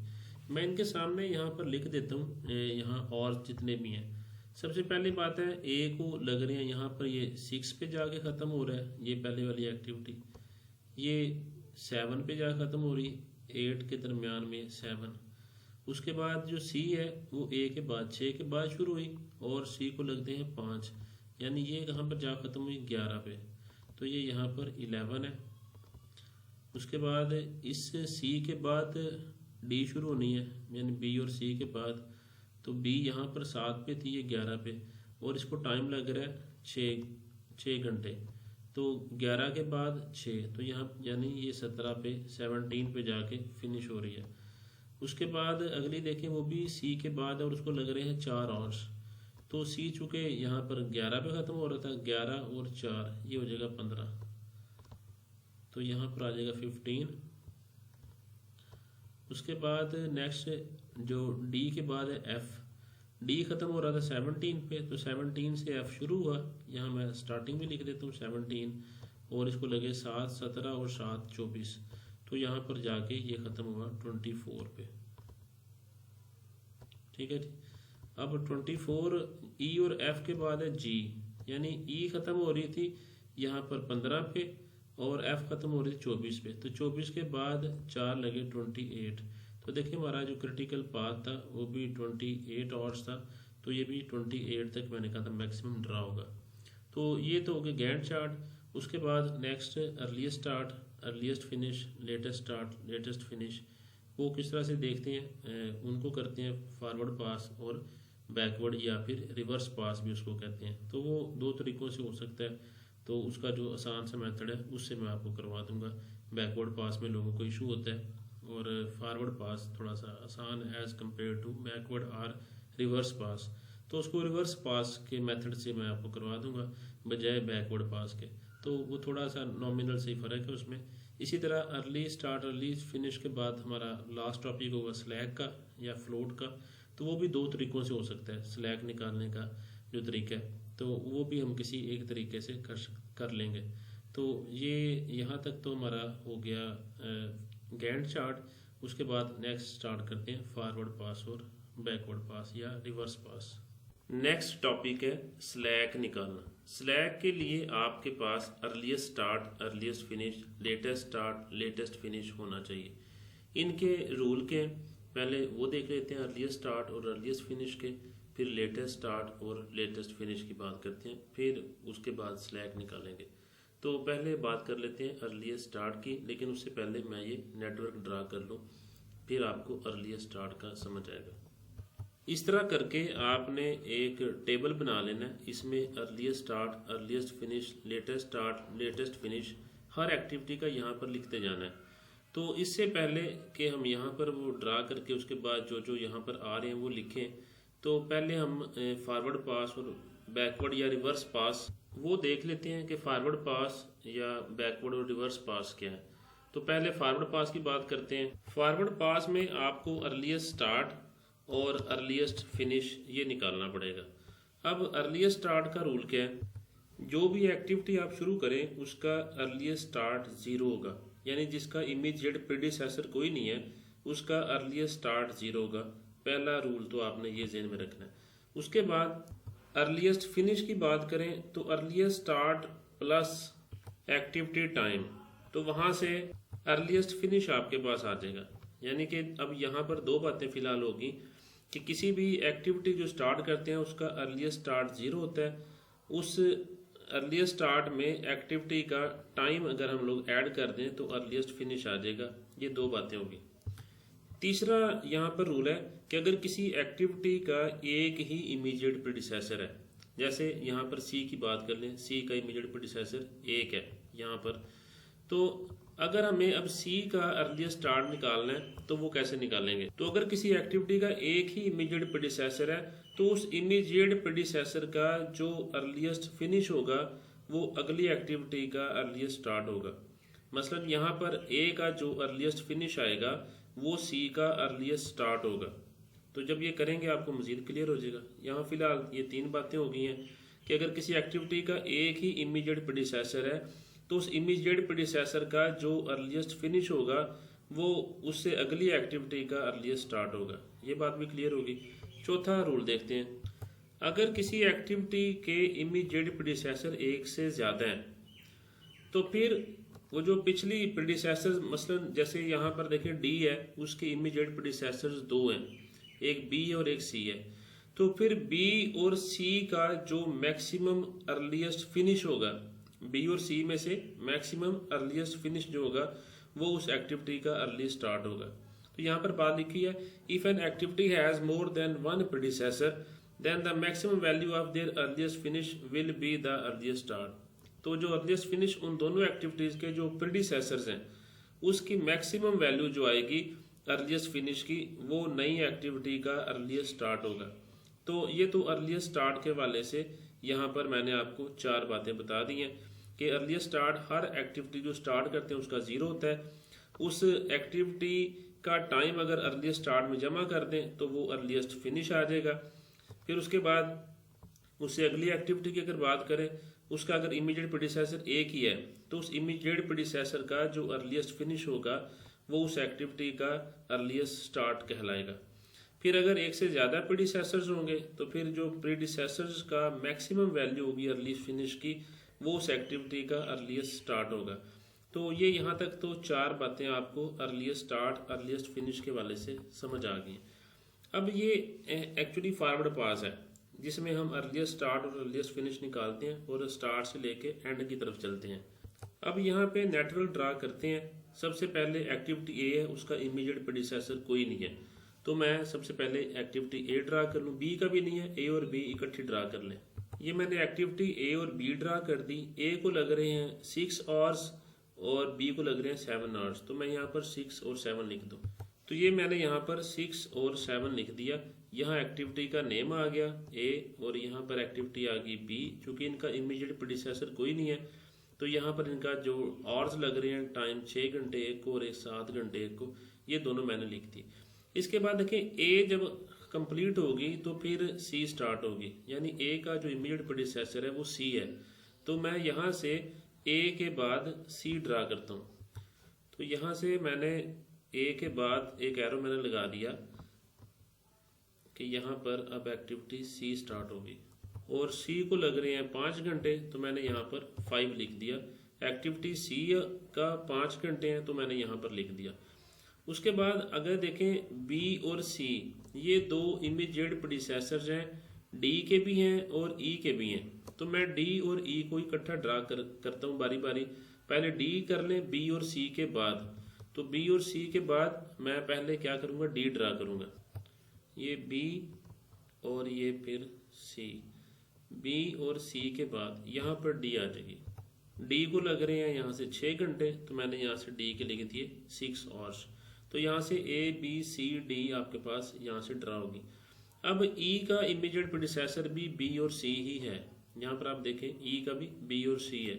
Speaker 1: मैं इनके सामने यहाँ पर लिख देता हूँ यहाँ और जितने भी हैं। सबसे पहली बात है, ए को लग रहे हैं यहाँ पर ये 6 पे जाके ख़त्म हो रहा है, ये पहले वाली एक्टिविटी। ये 7 पे जाके ख़त्म हो रही है, 8 के दरमियान में 7। उसके बाद जो सी है वो ए के बाद 6 के बाद शुरू हुई और सी को लगते हैं 5, यानी ये कहाँ पर जा ख़त्म हुई 11 पे, तो ये यहाँ पर 11 है। उसके बाद इस सी के बाद डी शुरू होनी है, यानी बी और सी के बाद, तो बी यहाँ पर 7 पे थी, ये 11 पे, और इसको टाइम लग रहा है 6 घंटे, तो 11 के बाद 6, तो यहाँ यानी ये 17 पे जाके फिनिश हो रही है। उसके बाद अगली देखें, वो भी सी के बाद और उसको लग रहे हैं 4 आवर्स, तो सी चूँकि यहाँ पर 11 पे ख़त्म हो रहा था, 11 और 4 ये हो जाएगा 15, तो यहाँ पर आ जाएगा 15। उसके बाद नेक्स्ट जो डी के बाद है एफ। डी खत्म हो रहा था 17 पे, तो 17 से एफ शुरू हुआ, यहाँ मैं स्टार्टिंग में लिख देता हूँ 17 और इसको लगे 7, 17 और 7 24, तो यहाँ पर जाके ये ख़त्म हुआ 24 पे। ठीक है जी। अब 24 ई और एफ के बाद है जी, यानी ई ख़त्म हो रही थी यहाँ पर 15 पे और एफ खत्म हो रही थी 24 पे, तो 24 के बाद 4 लगे 28। तो देखिए हमारा जो क्रिटिकल पाथ था वो भी 28 आवर्स था, तो ये भी 28 तक मैंने कहा था मैक्सिमम ड्रा होगा। तो ये तो हो गया गैंट चार्ट। उसके बाद next earliest start, earliest finish, latest start, latest finish, वो किस तरह से देखते हैं, उनको करते हैं फॉरवर्ड पास और बैकवर्ड या फिर रिवर्स पास भी उसको कहते हैं। तो वो 2 तरीक़ों से हो सकता है, तो उसका जो आसान सा मेथड है उससे मैं आपको करवा दूंगा। बैकवर्ड पास में लोगों को इशू होता है और फॉरवर्ड पास थोड़ा सा आसान एज कम्पेयर टू बैकवर्ड और रिवर्स पास, तो उसको रिवर्स पास के मेथड से मैं आपको करवा दूंगा बजाय बैकवर्ड पास के। तो वो थोड़ा सा नॉमिनल से ही फ़र्क है उसमें। इसी तरह अर्ली स्टार्ट अर्ली फिनिश के बाद हमारा लास्ट टॉपिक होगा स्लैक का या फ्लोट का, तो वो भी 2 तरीक़ों से हो सकता है। स्लैक निकालने का जो तरीका है तो वो भी हम किसी एक तरीके से कर लेंगे। तो ये यहाँ तक तो हमारा हो गया गैंट चार्ट। उसके बाद नेक्स्ट स्टार्ट करते हैं फॉरवर्ड पास और बैकवर्ड पास या रिवर्स पास। नेक्स्ट टॉपिक है स्लैक निकालना। स्लैक के लिए आपके पास earliest start, earliest finish, latest start, latest finish होना चाहिए। इनके रूल के पहले वो देख लेते हैं, अर्लीस्ट स्टार्ट और अर्लीस्ट फिनिश के, फिर लेटेस्ट स्टार्ट और लेटेस्ट फिनिश की बात करते हैं, फिर उसके बाद स्लैक निकालेंगे। तो पहले बात कर लेते हैं अर्लीस्ट स्टार्ट की, लेकिन उससे पहले मैं ये नेटवर्क ड्रा कर लूँ, फिर आपको अर्लीस्ट स्टार्ट का समझ आएगा। इस तरह करके आपने एक टेबल बना लेना है। इसमें earliest start, earliest finish, latest start, latest finish, हर एक्टिविटी का यहाँ पर लिखते जाना है। तो इससे पहले कि हम यहाँ पर वो ड्रा करके उसके बाद जो जो यहाँ पर आ रहे हैं वो लिखें, तो पहले हम फॉरवर्ड पास और बैकवर्ड या रिवर्स पास वो देख लेते हैं कि फॉरवर्ड पास या बैकवर्ड और रिवर्स पास क्या है। तो पहले फॉरवर्ड पास की बात करते हैं। फॉरवर्ड पास में आपको अर्लीस्ट स्टार्ट और अर्लीस्ट फिनिश ये निकालना पड़ेगा। अब अर्लीस्ट स्टार्ट का रूल क्या है, जो भी एक्टिविटी आप शुरू करें उसका अर्लीस्ट स्टार्ट 0 होगा, यानी जिसका इमीडिएट प्रीडिसेसर कोई नहीं है उसका अर्लीस्ट स्टार्ट 0 होगा। पहला रूल तो आपने ये ज़हन में रखना है। उसके बाद अर्लीस्ट फिनिश की बात करें तो earliest start plus activity time, तो वहाँ से अर्लीस्ट फिनिश आपके पास आ जाएगा। यानी कि अब यहाँ पर दो बातें फिलहाल होगी कि किसी भी एक्टिविटी जो स्टार्ट करते हैं उसका अर्लीस्ट स्टार्ट 0 होता है, उस अर्लीस्ट स्टार्ट में एक्टिविटी का टाइम अगर हम लोग ऐड कर दें तो अर्लीस्ट फिनिश आ जाएगा। ये दो बातें होगी। तीसरा यहाँ पर रूल है कि अगर किसी एक्टिविटी का एक ही इमीडिएट प्रीडिसेसर है, जैसे यहाँ पर सी की बात कर लें, सी का इमीडिएट प्रीडिसेसर 1 है यहाँ पर, तो अगर हमें अब सी का अर्लीस्ट स्टार्ट निकालना है तो वो कैसे निकालेंगे। तो अगर किसी एक्टिविटी का एक ही इमीडिएट प्रीडिसेसर है तो उस इमीडिएट प्रीडिसेसर का जो अर्लीस्ट फिनिश होगा वो अगली एक्टिविटी का अर्लीस्ट स्टार्ट होगा। मसलन यहाँ पर ए का जो अर्लीस्ट फिनिश आएगा वो सी का अर्लीस्ट स्टार्ट होगा। तो जब ये करेंगे आपको मजीद क्लियर हो जाएगा। यहाँ फिलहाल ये 3 बातें हो गई हैं कि अगर किसी एक्टिविटी का एक ही इमीडिएट प्रीडिसेसर है तो उस इमीडिएट प्रीडिसेसर का जो अर्लीस्ट फिनिश होगा वो उससे अगली एक्टिविटी का अर्लीस्ट स्टार्ट होगा। ये बात भी क्लियर होगी। चौथा रूल देखते हैं, अगर किसी एक्टिविटी के इमीडिएट प्रीडिसेसर 1 से ज़्यादा हैं तो फिर वो जो पिछली प्रीडिसेसर, मसलन जैसे यहाँ पर देखें डी है, उसके इमीडिएट प्रीडिसेसर्स 2 हैं, एक बी और एक सी है, तो फिर बी और सी का जो मैक्सिमम अर्लीस्ट फिनिश होगा, बी और सी में से मैक्सिमम अर्लीस्ट फिनिश जो होगा वो उस एक्टिविटी का अर्लीस्ट स्टार्ट होगा। तो यहाँ पर बात लिखी है, if an activity has more than one predecessor then the maximum value of their earliest finish will be the earliest start. तो जो अर्लीस्ट फिनिश उन दोनों एक्टिविटीज के जो प्रीडिसेसर्स हैं उसकी मैक्सिमम वैल्यू जो आएगी अर्लीस्ट फिनिश की वो नई एक्टिविटी का अर्लीस्ट स्टार्ट होगा। तो ये तो अर्लीस्ट स्टार्ट के वाले से यहाँ पर मैंने आपको 4 बातें बता दी हैं कि अर्लीस्ट स्टार्ट, हर एक्टिविटी जो स्टार्ट करते हैं उसका 0 होता है। उस एक्टिविटी का टाइम अगर अर्लीस्ट स्टार्ट में जमा कर दें तो वो अर्लीस्ट फिनिश आ जाएगा। फिर उसके बाद उससे अगली एक्टिविटी की अगर बात करें, उसका अगर इमीडिएट प्रीडिसेसर 1 ही है तो उस इमीडिएट प्रीडिसेसर का जो अर्लीस्ट फिनिश होगा वो उस एक्टिविटी का अर्लीस्ट स्टार्ट कहलाएगा। फिर अगर 1 से ज़्यादा प्रीडिसेसर्स होंगे तो फिर जो प्रीडिसेसर्स का मैक्सिमम वैल्यू होगी अर्लीस्ट फिनिश की वो उस एक्टिविटी का अर्लीस्ट स्टार्ट होगा। तो ये यहाँ तक तो 4 बातें आपको अर्लीस्ट स्टार्ट, अर्लीस्ट फिनिश के वाले से समझ आ गई। अब ये एक्चुअली फॉरवर्ड पास है जिसमें हम अर्लीस्ट स्टार्ट और अर्लीस्ट फिनिश निकालते हैं और स्टार्ट से लेके एंड की तरफ चलते हैं। अब यहाँ पे नेटवर्क ड्रा करते हैं। सबसे पहले एक्टिविटी ए है, उसका इमीडिएट प्रीडिसेसर कोई नहीं है, तो मैं सबसे पहले एक्टिविटी ए ड्रा कर लूँ। बी का भी नहीं है, ए और बी इकट्ठी ड्रा कर लें। ये मैंने एक्टिविटी ए और बी ड्रा कर दी। ए को लग रहे हैं 6 आवर्स और बी को लग रहे हैं 7 आवर्स, तो मैं यहाँ पर 6 और 7 लिख दूँ। तो ये मैंने यहाँ पर 6 और 7 लिख दिया। यहाँ एक्टिविटी का नेम आ गया ए और यहाँ पर एक्टिविटी आ गई बी। चूँकि इनका इमीडिएट प्रीडिसेसर कोई नहीं है तो यहाँ पर इनका जो आवर्स लग रहे हैं, टाइम 6 घंटे एक को और 7 घंटे एक को, ये दोनों मैंने लिख दी। इसके बाद देखें ए जब कंप्लीट होगी तो फिर सी स्टार्ट होगी, यानी ए का जो इमीडिएट प्रीडिसेसर है वो सी है। तो मैं यहाँ से ए के बाद सी ड्रा करता हूँ। तो यहाँ से मैंने ए के बाद एक एरो मैंने लगा दिया कि यहाँ पर अब एक्टिविटी सी स्टार्ट होगी और सी को लग रहे हैं 5 घंटे, तो मैंने यहाँ पर 5 लिख दिया। एक्टिविटी सी का 5 घंटे हैं तो मैंने यहाँ पर लिख दिया। उसके बाद अगर देखें बी और सी ये दो इमीडिएट प्रीडिसेसर्स हैं, डी के भी हैं और ई के भी हैं, तो मैं डी और ई को इकट्ठा ड्रा करता हूँ बारी बारी। पहले डी कर लें बी और सी के बाद, तो बी और सी के बाद मैं पहले क्या करूँगा, डी ड्रा करूँगा। ये बी और ये फिर सी, बी और सी के बाद यहाँ पर डी आ जाएगी। डी को लग रहे हैं यहाँ से 6 घंटे, तो मैंने यहाँ से डी के लिख दिए 6 आवर्स। तो यहाँ से ए बी सी डी आपके पास यहाँ से ड्रा होगी। अब ई का इमीडिएट प्रीडिसेसर भी बी और सी ही है, यहाँ पर आप देखें ई का भी बी और सी है,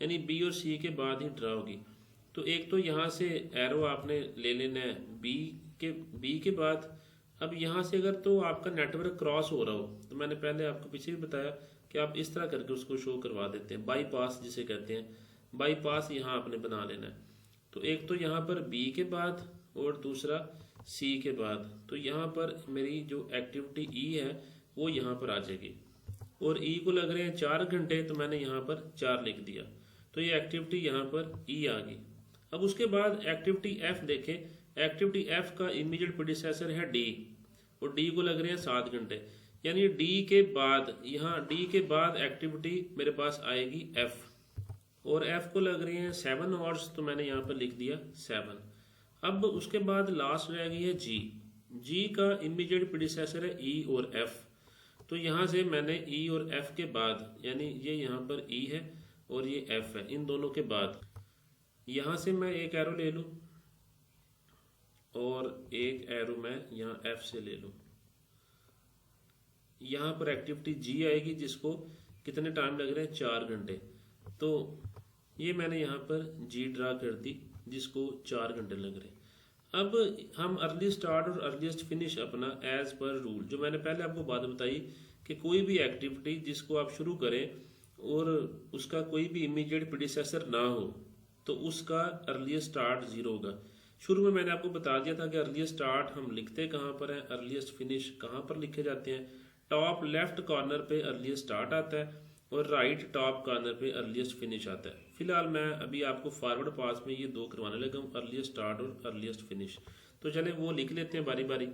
Speaker 1: यानी बी और सी के बाद ही ड्रा होगी। तो एक तो यहाँ से एरो आपने ले लेना है बी के बाद। अब यहाँ से अगर तो आपका नेटवर्क क्रॉस हो रहा हो, तो मैंने पहले आपको पीछे भी बताया कि आप इस तरह करके उसको शो करवा देते हैं, बाईपास जिसे कहते हैं, बाईपास यहाँ आपने बना लेना है। तो एक तो यहाँ पर बी के बाद और दूसरा सी के बाद, तो यहाँ पर मेरी जो एक्टिविटी ई है वो यहाँ पर आ जाएगी और ई को लग रहे हैं 4 घंटे, तो मैंने यहाँ पर 4 लिख दिया। तो ये एक्टिविटी यहाँ पर ई आ गई। अब उसके बाद एक्टिविटी एफ देखें, एक्टिविटी एफ का इमीडिएट प्रीडिसेसर है डी और डी को लग रहे हैं 7 घंटे, यानी डी के बाद, यहाँ डी के बाद एक्टिविटी मेरे पास आएगी एफ और एफ को लग रहे हैं 7 आवर्स, तो मैंने यहाँ पर लिख दिया 7। अब उसके बाद लास्ट रह गई है जी। जी का इमीडिएट प्रीडिसेसर है ई और एफ, तो यहाँ से मैंने ई और एफ के बाद, यानी ये यहाँ पर ई है और ये एफ है, इन दोनों के बाद यहाँ से मैं एक एरो ले लूँ और एक एरो मैं यहाँ एफ से ले लूँ। यहाँ पर एक्टिविटी जी आएगी जिसको कितने टाइम लग रहे हैं, 4 घंटे, तो ये मैंने यहाँ पर जी ड्रा कर दी जिसको 4 घंटे लग रहे हैं। अब हम अर्ली स्टार्ट और अर्लीस्ट फिनिश अपना एज पर रूल, जो मैंने पहले आपको बात बताई कि कोई भी एक्टिविटी जिसको आप शुरू करें और उसका कोई भी इमीडिएट प्रीडिसेसर ना हो, तो उसका अर्लीस्ट स्टार्ट 0 होगा। शुरू में मैंने आपको बता दिया था कि अर्लीस्ट स्टार्ट हम लिखते कहाँ पर है, अर्लीस्ट फिनिश कहाँ पर लिखे जाते हैं। टॉप लेफ्ट कॉर्नर पे अर्लीस्ट स्टार्ट आता है और राइट टॉप कॉर्नर पे अर्लीस्ट फिनिश आता है। फिलहाल मैं अभी आपको फॉरवर्ड पास में ये दो करवाने लगा हूँ, अर्लीस्ट स्टार्ट और अर्लीस्ट फिनिश। तो चले वो लिख लेते हैं बारी बारी।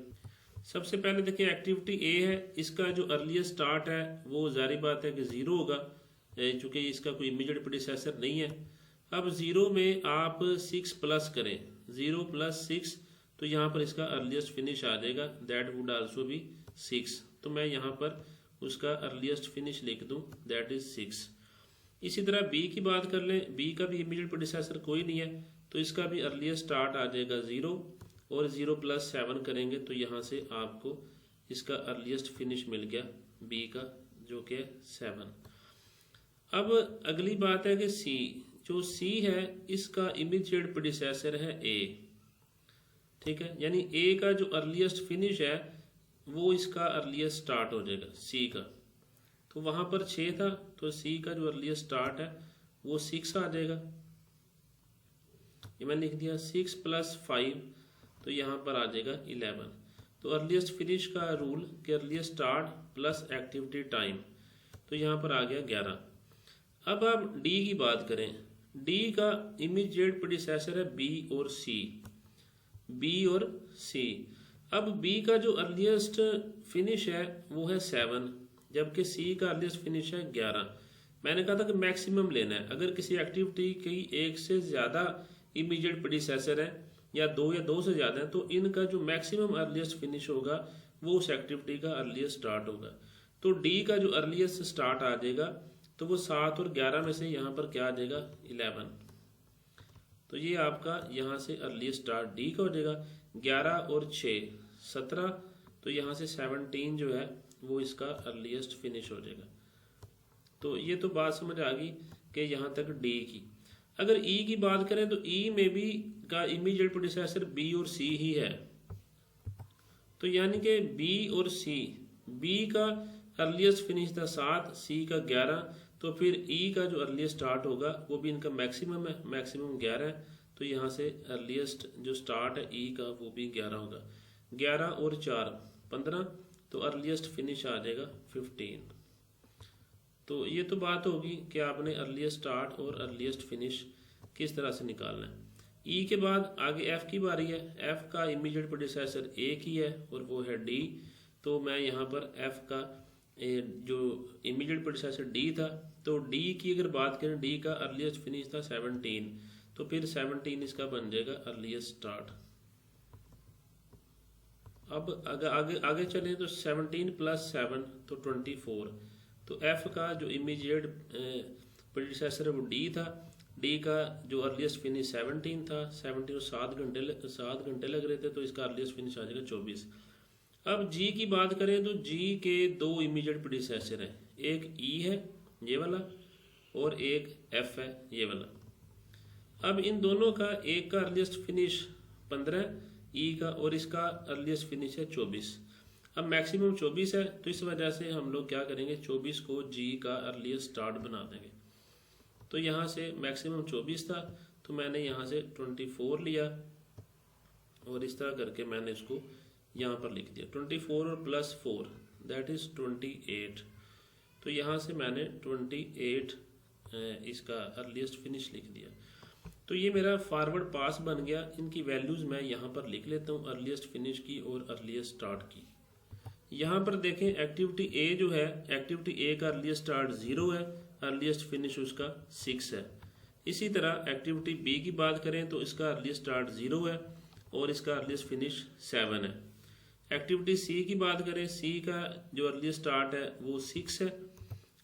Speaker 1: सबसे पहले देखिए एक्टिविटी ए है, इसका जो अर्लीस्ट स्टार्ट है वो जारी बात है कि 0 होगा, चूँकि इसका कोई इमीडिएट प्रीडिसेसर नहीं है। अब 0 में आप 6 प्लस करें, 0 + 6, तो यहाँ पर इसका अर्लीस्ट फिनिश आ जाएगा, दैट वुड आल्सो बी 6। तो मैं यहाँ पर उसका अर्लीस्ट फिनिश लिख दूं, दैट इज 6। इसी तरह बी की बात कर लें, बी का भी इमीडिएट प्रीडिसेसर कोई नहीं है, तो इसका भी अर्लीस्ट स्टार्ट आ जाएगा 0 और 0 + 7 करेंगे तो यहाँ से आपको इसका अर्लीस्ट फिनिश मिल गया बी का, जो कि 7। अब अगली बात है कि सी, जो सी है इसका इमीडिएट प्रीडिसेसर है ए, ठीक है, यानी ए का जो अर्लीस्ट फिनिश है वो इसका अर्लीस्ट स्टार्ट हो जाएगा सी का। तो वहां पर 6 था, तो सी का जो अर्लीस्ट स्टार्ट है वो 6 आ जाएगा। ये मैंने लिख दिया 6 + 5, तो यहाँ पर आ जाएगा 11। तो अर्लीस्ट फिनिश का रूल कि earliest start plus activity time, तो यहाँ पर आ गया 11। अब आप डी की बात करें, डी का इमीडिएट प्रीडिसेसर है बी और सी, बी और सी। अब बी का जो अर्लीस्ट फिनिश है वो है 7, जबकि सी का अर्लीस्ट फिनिश है 11। मैंने कहा था कि मैक्सिमम लेना है, अगर किसी एक्टिविटी की एक से ज़्यादा इमीडिएट प्रीडिसेसर है या 2 से ज़्यादा है, तो इनका जो मैक्सिमम अर्लीस्ट फिनिश होगा वो उस एक्टिविटी का अर्लीस्ट स्टार्ट होगा। तो डी का जो अर्लीस्ट स्टार्ट आ जाएगा तो वो 7 और 11 में से यहाँ पर क्या आ जाएगा, 11। तो ये आपका यहाँ से अर्लीस्ट स्टार्ट डी का हो जाएगा। 11 और 6 17, तो यहाँ से 17 जो है वो इसका अर्लीस्ट फिनिश हो जाएगा। तो ये तो बात समझ आ गई कि यहाँ तक डी की। अगर ई की बात करें तो ई में भी का इमीडिएट प्रीडिसेसर बी और सी ही है, तो यानी कि बी और सी, बी का अर्लीस्ट फिनिश था 7, सी का 11, तो फिर ई का जो अर्लीस्ट स्टार्ट होगा वो भी इनका मैक्सिमम है, मैक्सिमम 11 है, तो यहाँ से अर्लीस्ट जो स्टार्ट है ई का वो भी 11 होगा। 11 और 4 15, तो अर्लीस्ट फिनिश आ जाएगा 15। तो ये तो बात होगी कि आपने अर्लीस्ट स्टार्ट और अर्लीस्ट फिनिश किस तरह से निकालना है। ई के बाद आगे एफ की बारी है। एफ का इमीडिएट प्रेडिसेसर एक ही है और वो है डी। तो मैं यहाँ पर एफ का जो इमीडिएट प्रेडिसेसर डी था, तो डी की अगर बात करें, डी का अर्लीस्ट फिनिश था 17, तो फिर 17 इसका बन जाएगा अर्लीस्ट स्टार्ट। अब आगे चलें तो 17 + 7 तो 24। तो एफ का जो इमीडिएट प्रेडिसेसर है वो डी था। डी का जो अर्लीस्ट फिनिश 17 था, 17 और 7 घंटे लग रहे थे, तो इसका अर्लीस्ट फिनिश आ जाएगा 24। अब जी की बात करें तो जी के दो इमीडिएट प्रेडिसेसर हैं, एक ई है ये वाला और एक एफ है ये वाला। अब इन दोनों का एक का अर्लीस्ट फिनिश 15 ई का और इसका अर्लीस्ट फिनिश है 24। अब मैक्सिमम 24 है, तो इस वजह से हम लोग क्या करेंगे, 24 को जी का अर्लीस्ट स्टार्ट बना देंगे। तो यहाँ से मैक्सिमम 24 था, तो मैंने यहाँ से 24 लिया और इस तरह करके मैंने इसको यहाँ पर लिख दिया। 24 और +4 दैट इज़ 28। तो यहाँ से मैंने 28 इसका अर्लीस्ट फिनिश लिख दिया। तो ये मेरा फॉरवर्ड पास बन गया। इनकी वैल्यूज़ मैं यहाँ पर लिख लेता हूँ, अर्लीस्ट फिनिश की और अर्लीस्ट स्टार्ट की। यहाँ पर देखें एक्टिविटी ए जो है, एक्टिविटी ए का अर्लीस्ट स्टार्ट 0 है, अर्लीस्ट फिनिश उसका 6 है। इसी तरह एक्टिविटी बी की बात करें तो इसका अर्लीस्ट स्टार्ट 0 है और इसका अर्लीस्ट फिनिश 7 है। एक्टिविटी सी की बात करें, सी का जो अर्लीस्ट स्टार्ट है वो 6 है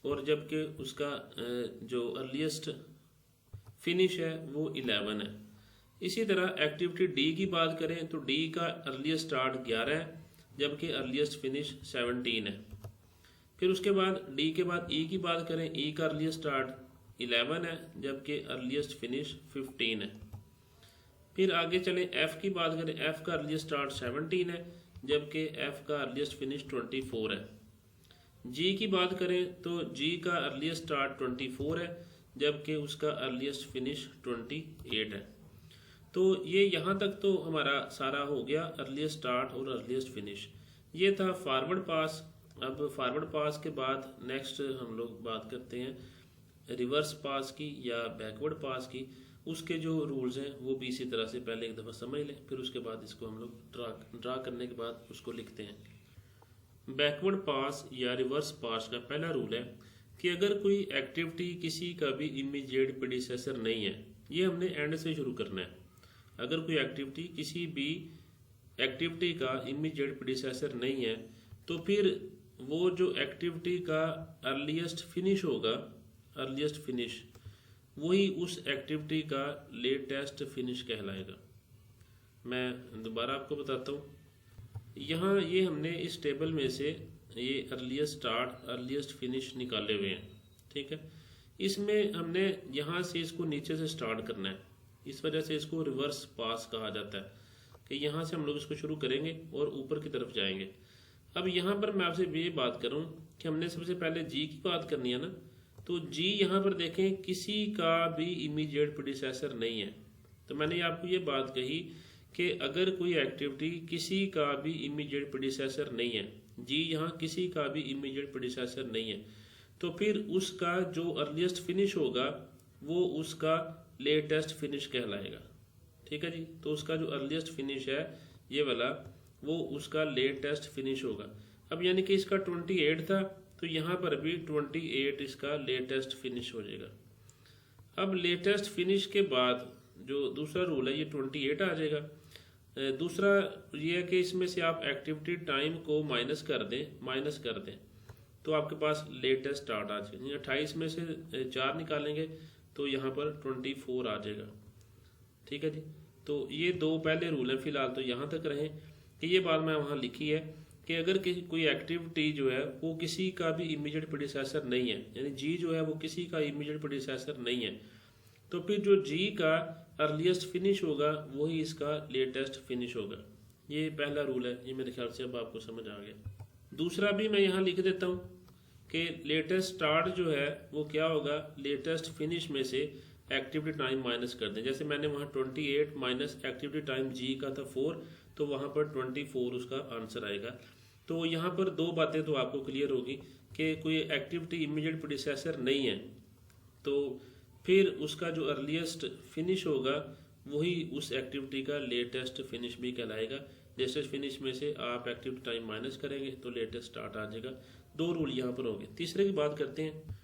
Speaker 1: और जबकि उसका जो अर्लीस्ट फिनिश है वो 11 है। इसी तरह एक्टिविटी डी की बात करें तो डी का अर्लीस्ट स्टार्ट 11 है जबकि अर्लीस्ट फिनिश 17 है। फिर उसके बाद डी के बाद ई की बात करें, ई का अर्लीस्ट स्टार्ट 11 है जबकि अर्लीस्ट फिनिश 15 है। फिर आगे चलें एफ की बात करें, एफ का अर्लीस्ट स्टार्ट 17 है जबकि एफ का अर्लीस्ट फिनिश 24 है। जी की बात करें तो जी का अर्लीस्ट स्टार्ट 24 है जबकि उसका अर्लीस्ट फिनिश 28 है। तो ये यहाँ तक तो हमारा सारा हो गया, अर्लीस्ट स्टार्ट और अर्लीस्ट फिनिश। ये था फॉरवर्ड पास। अब फॉरवर्ड पास के बाद नेक्स्ट हम लोग बात करते हैं रिवर्स पास की या बैकवर्ड पास की। उसके जो रूल्स हैं वो भी इसी तरह से पहले एक दफ़ा समझ लें, फिर उसके बाद इसको हम लोग ड्रा करने के बाद उसको लिखते हैं। बैकवर्ड पास या रिवर्स पास का पहला रूल है कि अगर कोई एक्टिविटी किसी का भी इमीडिएट प्रेडिसेसर नहीं है, ये हमने एंड से शुरू करना है। अगर कोई एक्टिविटी किसी भी एक्टिविटी का इमीडिएट प्रेडिसेसर नहीं है तो फिर वो जो एक्टिविटी का अर्लीस्ट फिनिश होगा, अर्लीस्ट फिनिश, वही उस एक्टिविटी का लेटेस्ट फिनिश कहलाएगा। मैं दोबारा आपको बताता हूँ। यहाँ ये हमने इस टेबल में से ये अर्लीस्ट स्टार्ट अर्लीस्ट फिनिश निकाले हुए हैं, ठीक है। इसमें हमने यहाँ से इसको नीचे से स्टार्ट करना है, इस वजह से इसको रिवर्स पास कहा जाता है कि यहाँ से हम लोग इसको शुरू करेंगे और ऊपर की तरफ जाएंगे। अब यहाँ पर मैं आपसे ये बात करूँ कि हमने सबसे पहले जी की बात करनी है ना, तो जी यहाँ पर देखें किसी का भी इमीडिएट प्रेडिसेसर नहीं है। तो मैंने आपको ये बात कही कि अगर कोई एक्टिविटी किसी का भी इमीडिएट प्रेडिसेसर नहीं है, जी यहाँ किसी का भी इमीडिएट प्रेडिसेसर नहीं है, तो फिर उसका जो अर्लीस्ट फिनिश होगा वो उसका लेटेस्ट फिनिश कहलाएगा, ठीक है जी। तो उसका जो अर्लीस्ट फिनिश है ये वाला, वो उसका लेटेस्ट फिनिश होगा। अब यानी कि इसका 28 था, तो यहाँ पर भी 28 इसका लेटेस्ट फिनिश हो जाएगा। अब लेटेस्ट फिनिश के बाद जो दूसरा रूल है ये 28 आ जाएगा। दूसरा ये है कि इसमें से आप एक्टिविटी टाइम को माइनस कर दें तो आपके पास लेटेस्ट स्टार्ट आ जाएगा। 28 में से 4 निकालेंगे तो यहाँ पर 24 आ जाएगा, ठीक है जी। तो ये दो पहले रूल हैं, फिलहाल तो यहाँ तक रहें कि ये बात मैं वहाँ लिखी है कि अगर कोई एक्टिविटी जो है वो किसी का भी इमीडिएट प्रेडिसेसर नहीं है, यानी जी जो है वो किसी का इमीडिएट प्रेडिसेसर नहीं है, तो फिर जो जी का अर्लीस्ट फिनिश होगा वही इसका लेटेस्ट फिनिश होगा। ये पहला रूल है, ये मेरे ख्याल से अब आपको समझ आ गया। दूसरा भी मैं यहाँ लिख देता हूँ कि लेटेस्ट स्टार्ट जो है वो क्या होगा, लेटेस्ट फिनिश में से एक्टिविटी टाइम माइनस कर दें। जैसे मैंने वहाँ 28 माइनस एक्टिविटी टाइम जी का था 4, तो वहाँ पर 24 उसका आंसर आएगा। तो यहाँ पर दो बातें तो आपको क्लियर होगी कि कोई एक्टिविटी इमीडिएट प्रीडिसेसर नहीं है, तो फिर उसका जो अर्लीस्ट फिनिश होगा वही उस एक्टिविटी का लेटेस्ट फिनिश भी कहलाएगा। लेटेस्ट फिनिश में से आप एक्टिविटी टाइम माइनस करेंगे तो लेटेस्ट स्टार्ट आ जाएगा। दो रूल यहाँ पर होंगे। तीसरे की बात करते हैं।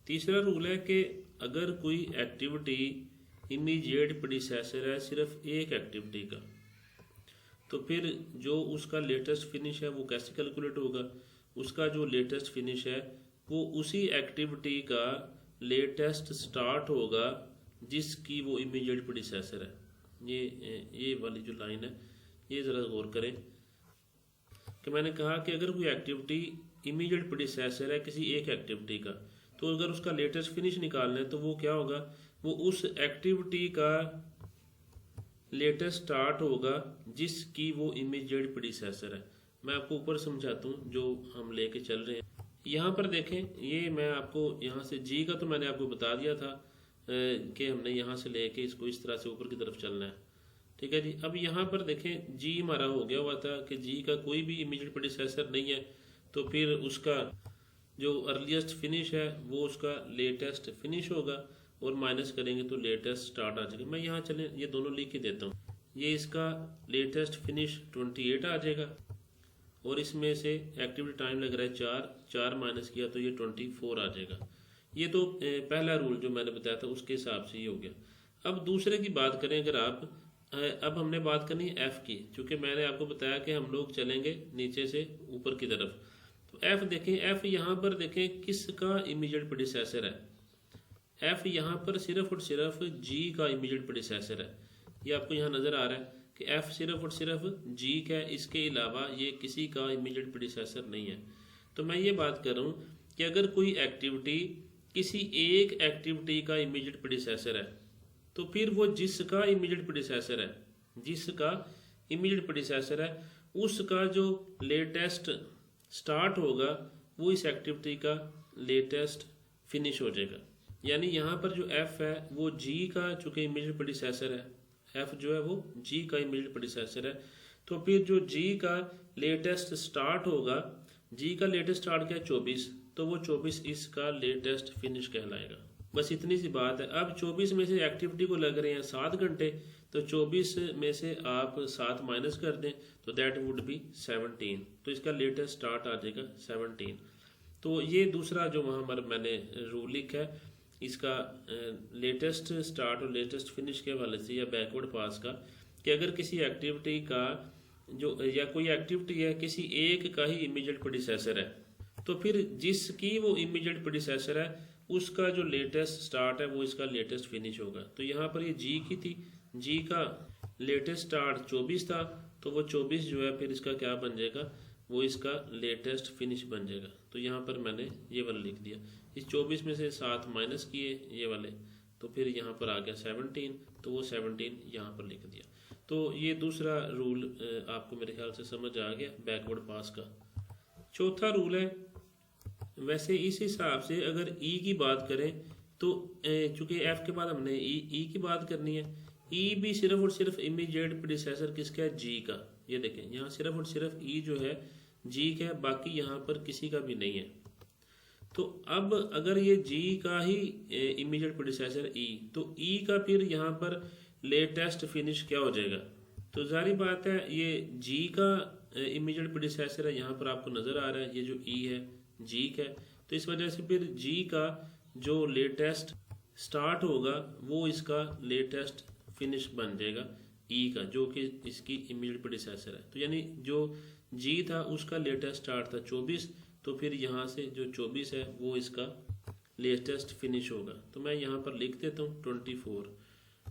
Speaker 1: तीसरा रूल है कि अगर कोई एक्टिविटी इमीडिएट प्रीडिसेसर है सिर्फ एक एक्टिविटी का, तो फिर जो उसका लेटेस्ट फिनिश है वो कैसे कैलकुलेट होगा। उसका जो लेटेस्ट फिनिश है वो उसी एक्टिविटी का लेटेस्ट स्टार्ट होगा जिसकी वो इमीडिएट प्रीडिसेसर है। ये वाली जो लाइन है ये ज़रा गौर करें कि मैंने कहा कि अगर कोई एक्टिविटी इमीडिएट प्रीडिसेसर है किसी एक एक्टिविटी का, तो अगर उसका लेटेस्ट फिनिश निकालना है तो वो क्या होगा, वो उस एक्टिविटी का लेटेस्ट स्टार्ट होगा जिसकी वो इमीडिएट प्रीडिसेसर है। मैं आपको ऊपर समझाता हूँ जो हम लेके चल रहे हैं। यहाँ पर देखें, ये मैं आपको यहाँ से जी का तो मैंने आपको बता दिया था कि हमने यहाँ से लेके इसको इस तरह से ऊपर की तरफ चलना है, ठीक है जी। अब यहाँ पर देखें जी हमारा हो गया हुआ था कि जी का कोई भी इमीडिएट प्रीडिसेसर नहीं है, तो फिर उसका जो अर्लीस्ट फिनिश है वो उसका लेटेस्ट फिनिश होगा और माइनस करेंगे तो लेटेस्ट स्टार्ट आ जाएगा। मैं यहाँ चले ये दोनों लिख के देता हूँ। ये इसका लेटेस्ट फिनिश 28 आ जाएगा और इसमें से एक्टिविटी टाइम लग रहा है 4 माइनस किया तो ये 24 आ जाएगा। ये तो पहला रूल जो मैंने बताया था उसके हिसाब से ये हो गया। अब दूसरे की बात करें अगर आप, अब हमने बात करनी है एफ की, क्योंकि मैंने आपको बताया कि हम लोग चलेंगे नीचे से ऊपर की तरफ। तो एफ देखें, एफ यहाँ पर देखें किसका इमीडिएट प्रीडिसेसर है। एफ यहाँ पर सिर्फ और सिर्फ जी का इमीडिएट प्रीडिसेसर है। ये आपको यहाँ नजर आ रहा है कि एफ सिर्फ और सिर्फ जी का है, इसके अलावा ये किसी का इमीडिएट प्रीडिसेसर नहीं है। तो मैं ये बात कर रहा हूँ कि अगर कोई एक्टिविटी किसी एक एक्टिविटी का इमीडिएट प्रीडिसेसर है, तो फिर वो जिसका इमीडिएट प्रीडिसेसर है, जिसका इमीडिएट प्रीडिसेसर है उसका जो लेटेस्ट स्टार्ट होगा वो इस एक्टिविटी का लेटेस्ट फिनिश हो जाएगा। यानी यहाँ पर जो एफ है वो जी का चूंकि इमीडिएट प्रीडिसेसर है, एफ जो है वो जी का इमीडिएट प्रीडिसेसर है, तो फिर जो जी का लेटेस्ट स्टार्ट होगा, जी का लेटेस्ट स्टार्ट क्या है 24, तो वो 24 इसका लेटेस्ट फिनिश कहलाएगा। बस इतनी सी बात है। अब 24 में से एक्टिविटी को लग रहे हैं 7 घंटे, तो 24 में से आप 7 माइनस कर दें तो दैट वुड बी 17, तो इसका लेटेस्ट स्टार्ट आ जाएगा 17। तो ये दूसरा जो वहाँ पर मैंने रूल लिखा है इसका लेटेस्ट स्टार्ट और लेटेस्ट फिनिश के हवाले से या बैकवर्ड पास का, कि अगर किसी एक्टिविटी का जो या कोई एक्टिविटी है किसी एक का ही इमीडिएट प्रीडिसेसर है, तो फिर जिसकी वो इमीडिएट प्रीडिसेसर है उसका जो लेटेस्ट स्टार्ट है वो इसका लेटेस्ट फिनिश होगा। तो यहाँ पर ये जी की थी, जी का लेटेस्ट स्टार्ट 24 था, तो वो 24 जो है फिर इसका क्या बन जाएगा, वो इसका लेटेस्ट फिनिश बन जाएगा। तो यहाँ पर मैंने ये वाला लिख दिया। इस 24 में से 7 माइनस किए ये वाले, तो फिर यहाँ पर आ गया 17, तो वो 17 यहाँ पर लिख दिया। तो ये दूसरा रूल आपको मेरे ख्याल से समझ आ गया बैकवर्ड पास का। चौथा रूल है, वैसे इस हिसाब से अगर ई की बात करें तो चूंकि एफ के बाद हमने ई की बात करनी है, ई भी सिर्फ और सिर्फ इमीडिएट प्रीडिसेसर किसका है, जी का। ये देखें यहाँ सिर्फ और सिर्फ ई जो है जी का है, बाकी यहाँ पर किसी का भी नहीं है। तो अब अगर ये जी का ही इमीडिएट प्रीडिसेसर ई, तो ई का फिर यहाँ पर लेटेस्ट फिनिश क्या हो जाएगा। तो जारी बात है ये जी का इमीडिएट प्रीडिसेसर है, यहाँ पर आपको नजर आ रहा है ये जो ई है जी का है, तो इस वजह से फिर जी का जो लेटेस्ट स्टार्ट होगा वो इसका लेटेस्ट फिनिश बन जाएगा ई का, जो कि इसकी इमीडिएट प्रीडिसेसर है। तो यानी जो जी था उसका लेटेस्ट स्टार्ट था 24, तो फिर यहाँ से जो 24 है वो इसका लेटेस्ट फिनिश होगा। तो मैं यहाँ पर लिख देता हूँ 24।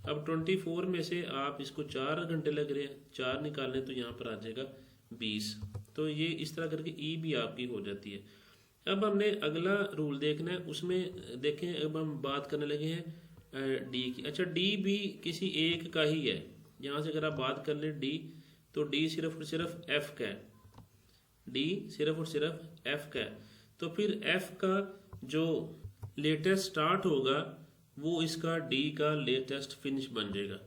Speaker 1: अब 24 में से आप इसको 4 घंटे लग रहे हैं, 4 निकालने तो यहाँ पर आ जाएगा 20। तो ये इस तरह करके ई भी आपकी हो जाती है। अब हमने अगला रूल देखना है, उसमें देखें अब हम बात करने लगे हैं डी की। अच्छा डी भी किसी एक का ही है, यहाँ से अगर आप बात कर लें डी, तो डी सिर्फ और सिर्फ एफ का है, डी सिर्फ और सिर्फ एफ का है। तो फिर एफ का जो लेटेस्ट स्टार्ट होगा वो इसका डी का लेटेस्ट फिनिश बन जाएगा।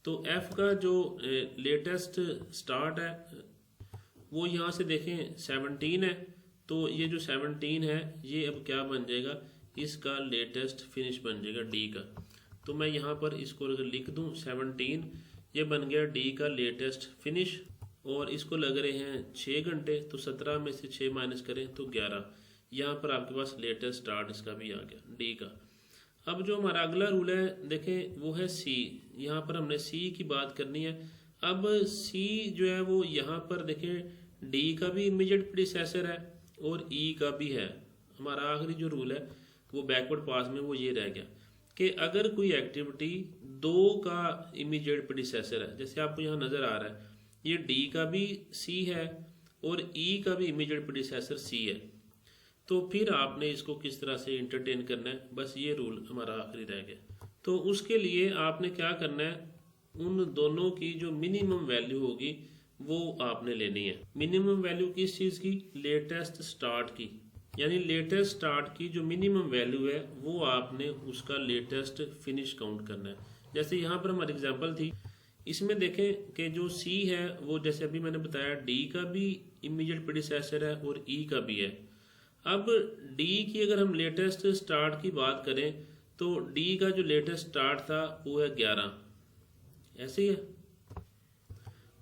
Speaker 1: तो एफ का जो लेटेस्ट स्टार्ट है वो यहाँ से देखें 17 है, तो ये जो 17 है ये अब क्या बन जाएगा, इसका लेटेस्ट फिनिश बन जाएगा डी का। तो मैं यहाँ पर इसको अगर लिख दूँ 17, ये बन गया डी का लेटेस्ट फिनिश। और इसको लग रहे हैं 6 घंटे, तो 17 में से 6 माइनस करें तो 11। यहाँ पर आपके पास लेटेस्ट स्टार्ट इसका भी आ गया डी का। अब जो हमारा अगला रूल है देखें वो है सी। यहाँ पर हमने सी की बात करनी है। अब सी जो है वो यहाँ पर देखें डी का भी इमीडिएट प्रीसेसर है और ई का भी है। हमारा आखिरी जो रूल है वो बैकवर्ड पास में वो ये रह गया कि अगर कोई एक्टिविटी 2 का इमीडिएट प्रीसेसर है, जैसे आपको यहाँ नज़र आ रहा है ये डी का भी सी है और ई का भी इमीडिएट प्रीसेसर सी है, तो फिर आपने इसको किस तरह से इंटरटेन करना है, बस ये रूल हमारा आखिरी रह गया। तो उसके लिए आपने क्या करना है, उन दोनों की जो मिनिमम वैल्यू होगी वो आपने लेनी है। मिनिमम वैल्यू किस चीज़ की, लेटेस्ट स्टार्ट की, यानी लेटेस्ट स्टार्ट की जो मिनिमम वैल्यू है वो आपने उसका लेटेस्ट फिनिश काउंट करना है। जैसे यहाँ पर हमारी एग्जांपल थी, इसमें देखें कि जो सी है वो जैसे अभी मैंने बताया डी का भी इमीडिएट प्रीडिसेसर है और ई का भी है। अब डी की अगर हम लेटेस्ट स्टार्ट की बात करें तो डी का जो लेटेस्ट स्टार्ट था वो है 11, ऐसे ही है।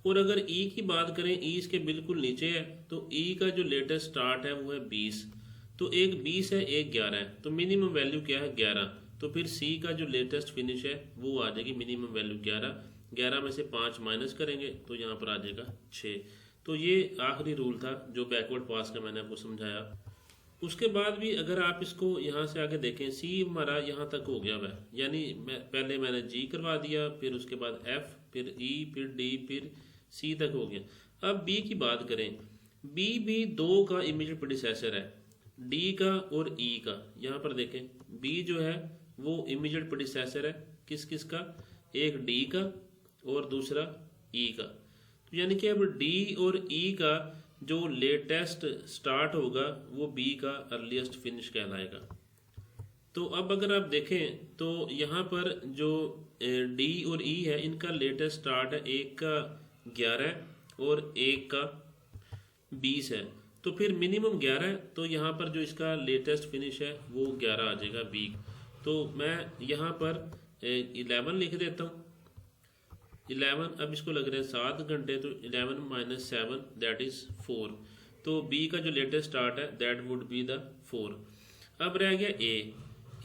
Speaker 1: और अगर ई की बात करें, ई इसके बिल्कुल नीचे है, तो ई का जो लेटेस्ट स्टार्ट है वो है 20। तो एक 20 है एक 11 है, तो मिनिमम वैल्यू क्या है 11। तो फिर सी का जो लेटेस्ट फिनिश है वो आ जाएगी मिनिमम वैल्यू 11। 11 में से 5 माइनस करेंगे तो यहाँ पर आ जाएगा 6। तो ये आखिरी रूल था जो बैकवर्ड पास का मैंने आपको समझाया। उसके बाद भी अगर आप इसको यहाँ से आगे देखें, सी हमारा यहाँ तक हो गया वह, यानी पहले मैंने जी करवा दिया, फिर उसके बाद एफ, फिर ई, फिर डी, फिर सी तक हो गया। अब बी की बात करें, बी भी 2 का इमीडिएट प्रीडिसेसर है, डी का और ई का। यहाँ पर देखें बी जो है वो इमीडिएट प्रीडिसेसर है किस किस का, एक डी का और दूसरा ई का। तो यानी कि अब डी और ई का जो लेटेस्ट स्टार्ट होगा वो बी का अर्लीस्ट फिनिश कहलाएगा। तो अब अगर आप देखें तो यहाँ पर जो डी और ई है इनका लेटेस्ट स्टार्ट है, एक का 11 है और एक का 20 है, तो फिर मिनिमम 11 है, तो यहाँ पर जो इसका लेटेस्ट फिनिश है वो 11 आ जाएगा बी। तो मैं यहाँ पर 11 लिख देता हूँ। 11, अब इसको लग रहे हैं 7 घंटे, तो 11 माइनस 7 दैट इज 4। तो बी का जो लेटेस्ट स्टार्ट है दैट वुड बी द 4। अब रह गया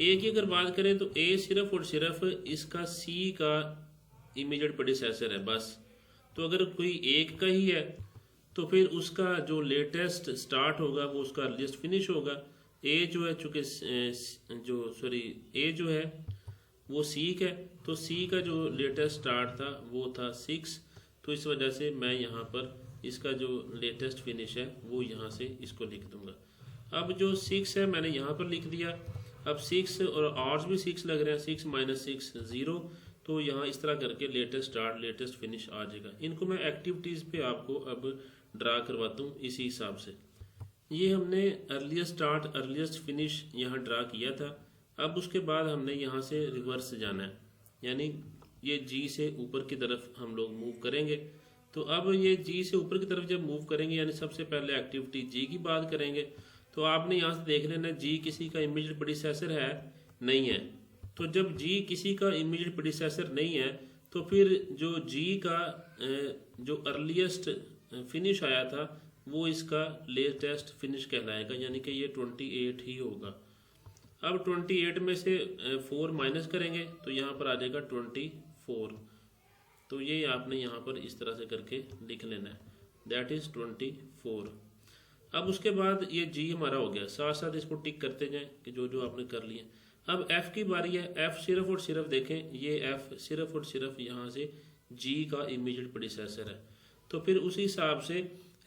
Speaker 1: ए की अगर बात करें तो ए सिर्फ और सिर्फ इसका सी का इमीडिएट प्रीडिसेसर है बस। तो अगर कोई एक का ही है तो फिर उसका जो लेटेस्ट स्टार्ट होगा वो उसका अर्लीस्ट फिनिश होगा। ए जो है चूंकि ए जो है वो सी का है, तो सी का जो लेटेस्ट स्टार्ट था वो था 6। तो इस वजह से मैं यहाँ पर इसका जो लेटेस्ट फिनिश है वो यहाँ से इसको लिख दूंगा। अब जो 6 है मैंने यहाँ पर लिख दिया। अब 6 और आवर्स भी 6 लग रहे हैं, 6 माइनस 6 0। तो यहाँ इस तरह करके लेटेस्ट स्टार्ट लेटेस्ट फिनिश आ जाएगा। इनको मैं एक्टिविटीज़ पे आपको अब ड्रा करवाता हूँ इसी हिसाब से। ये हमने अर्लीस्ट स्टार्ट अर्लीस्ट फिनिश यहाँ ड्रा किया था। अब उसके बाद हमने यहाँ से रिवर्स जाना है, यानी ये जी से ऊपर की तरफ हम लोग मूव करेंगे। तो अब ये जी से ऊपर की तरफ जब मूव करेंगे, यानी सबसे पहले एक्टिविटी जी की बात करेंगे, तो आपने यहाँ से देख लेना जी किसी का इमीडिएट प्रीडिसेसर है नहीं है। तो जब जी किसी का इमीडिएट प्रीडिसेसर नहीं है तो फिर जो जी का जो अर्लीस्ट फिनिश आया था वो इसका लेटेस्ट फिनिश कहलाएगा, यानी कि ये 28 ही होगा। अब 28 में से 4 माइनस करेंगे तो यहाँ पर आ जाएगा 24। तो ये आपने यहाँ पर इस तरह से करके लिख लेना है, दैट इज 24। अब उसके बाद ये जी हमारा हो गया, साथ साथ इसको टिक करते जाएं कि जो जो आपने कर लिए। अब एफ की बारी है। एफ सिर्फ और सिर्फ देखें, ये एफ सिर्फ और सिर्फ यहाँ से जी का इमीडिएट प्रीडिसेसर है। तो फिर उसी हिसाब से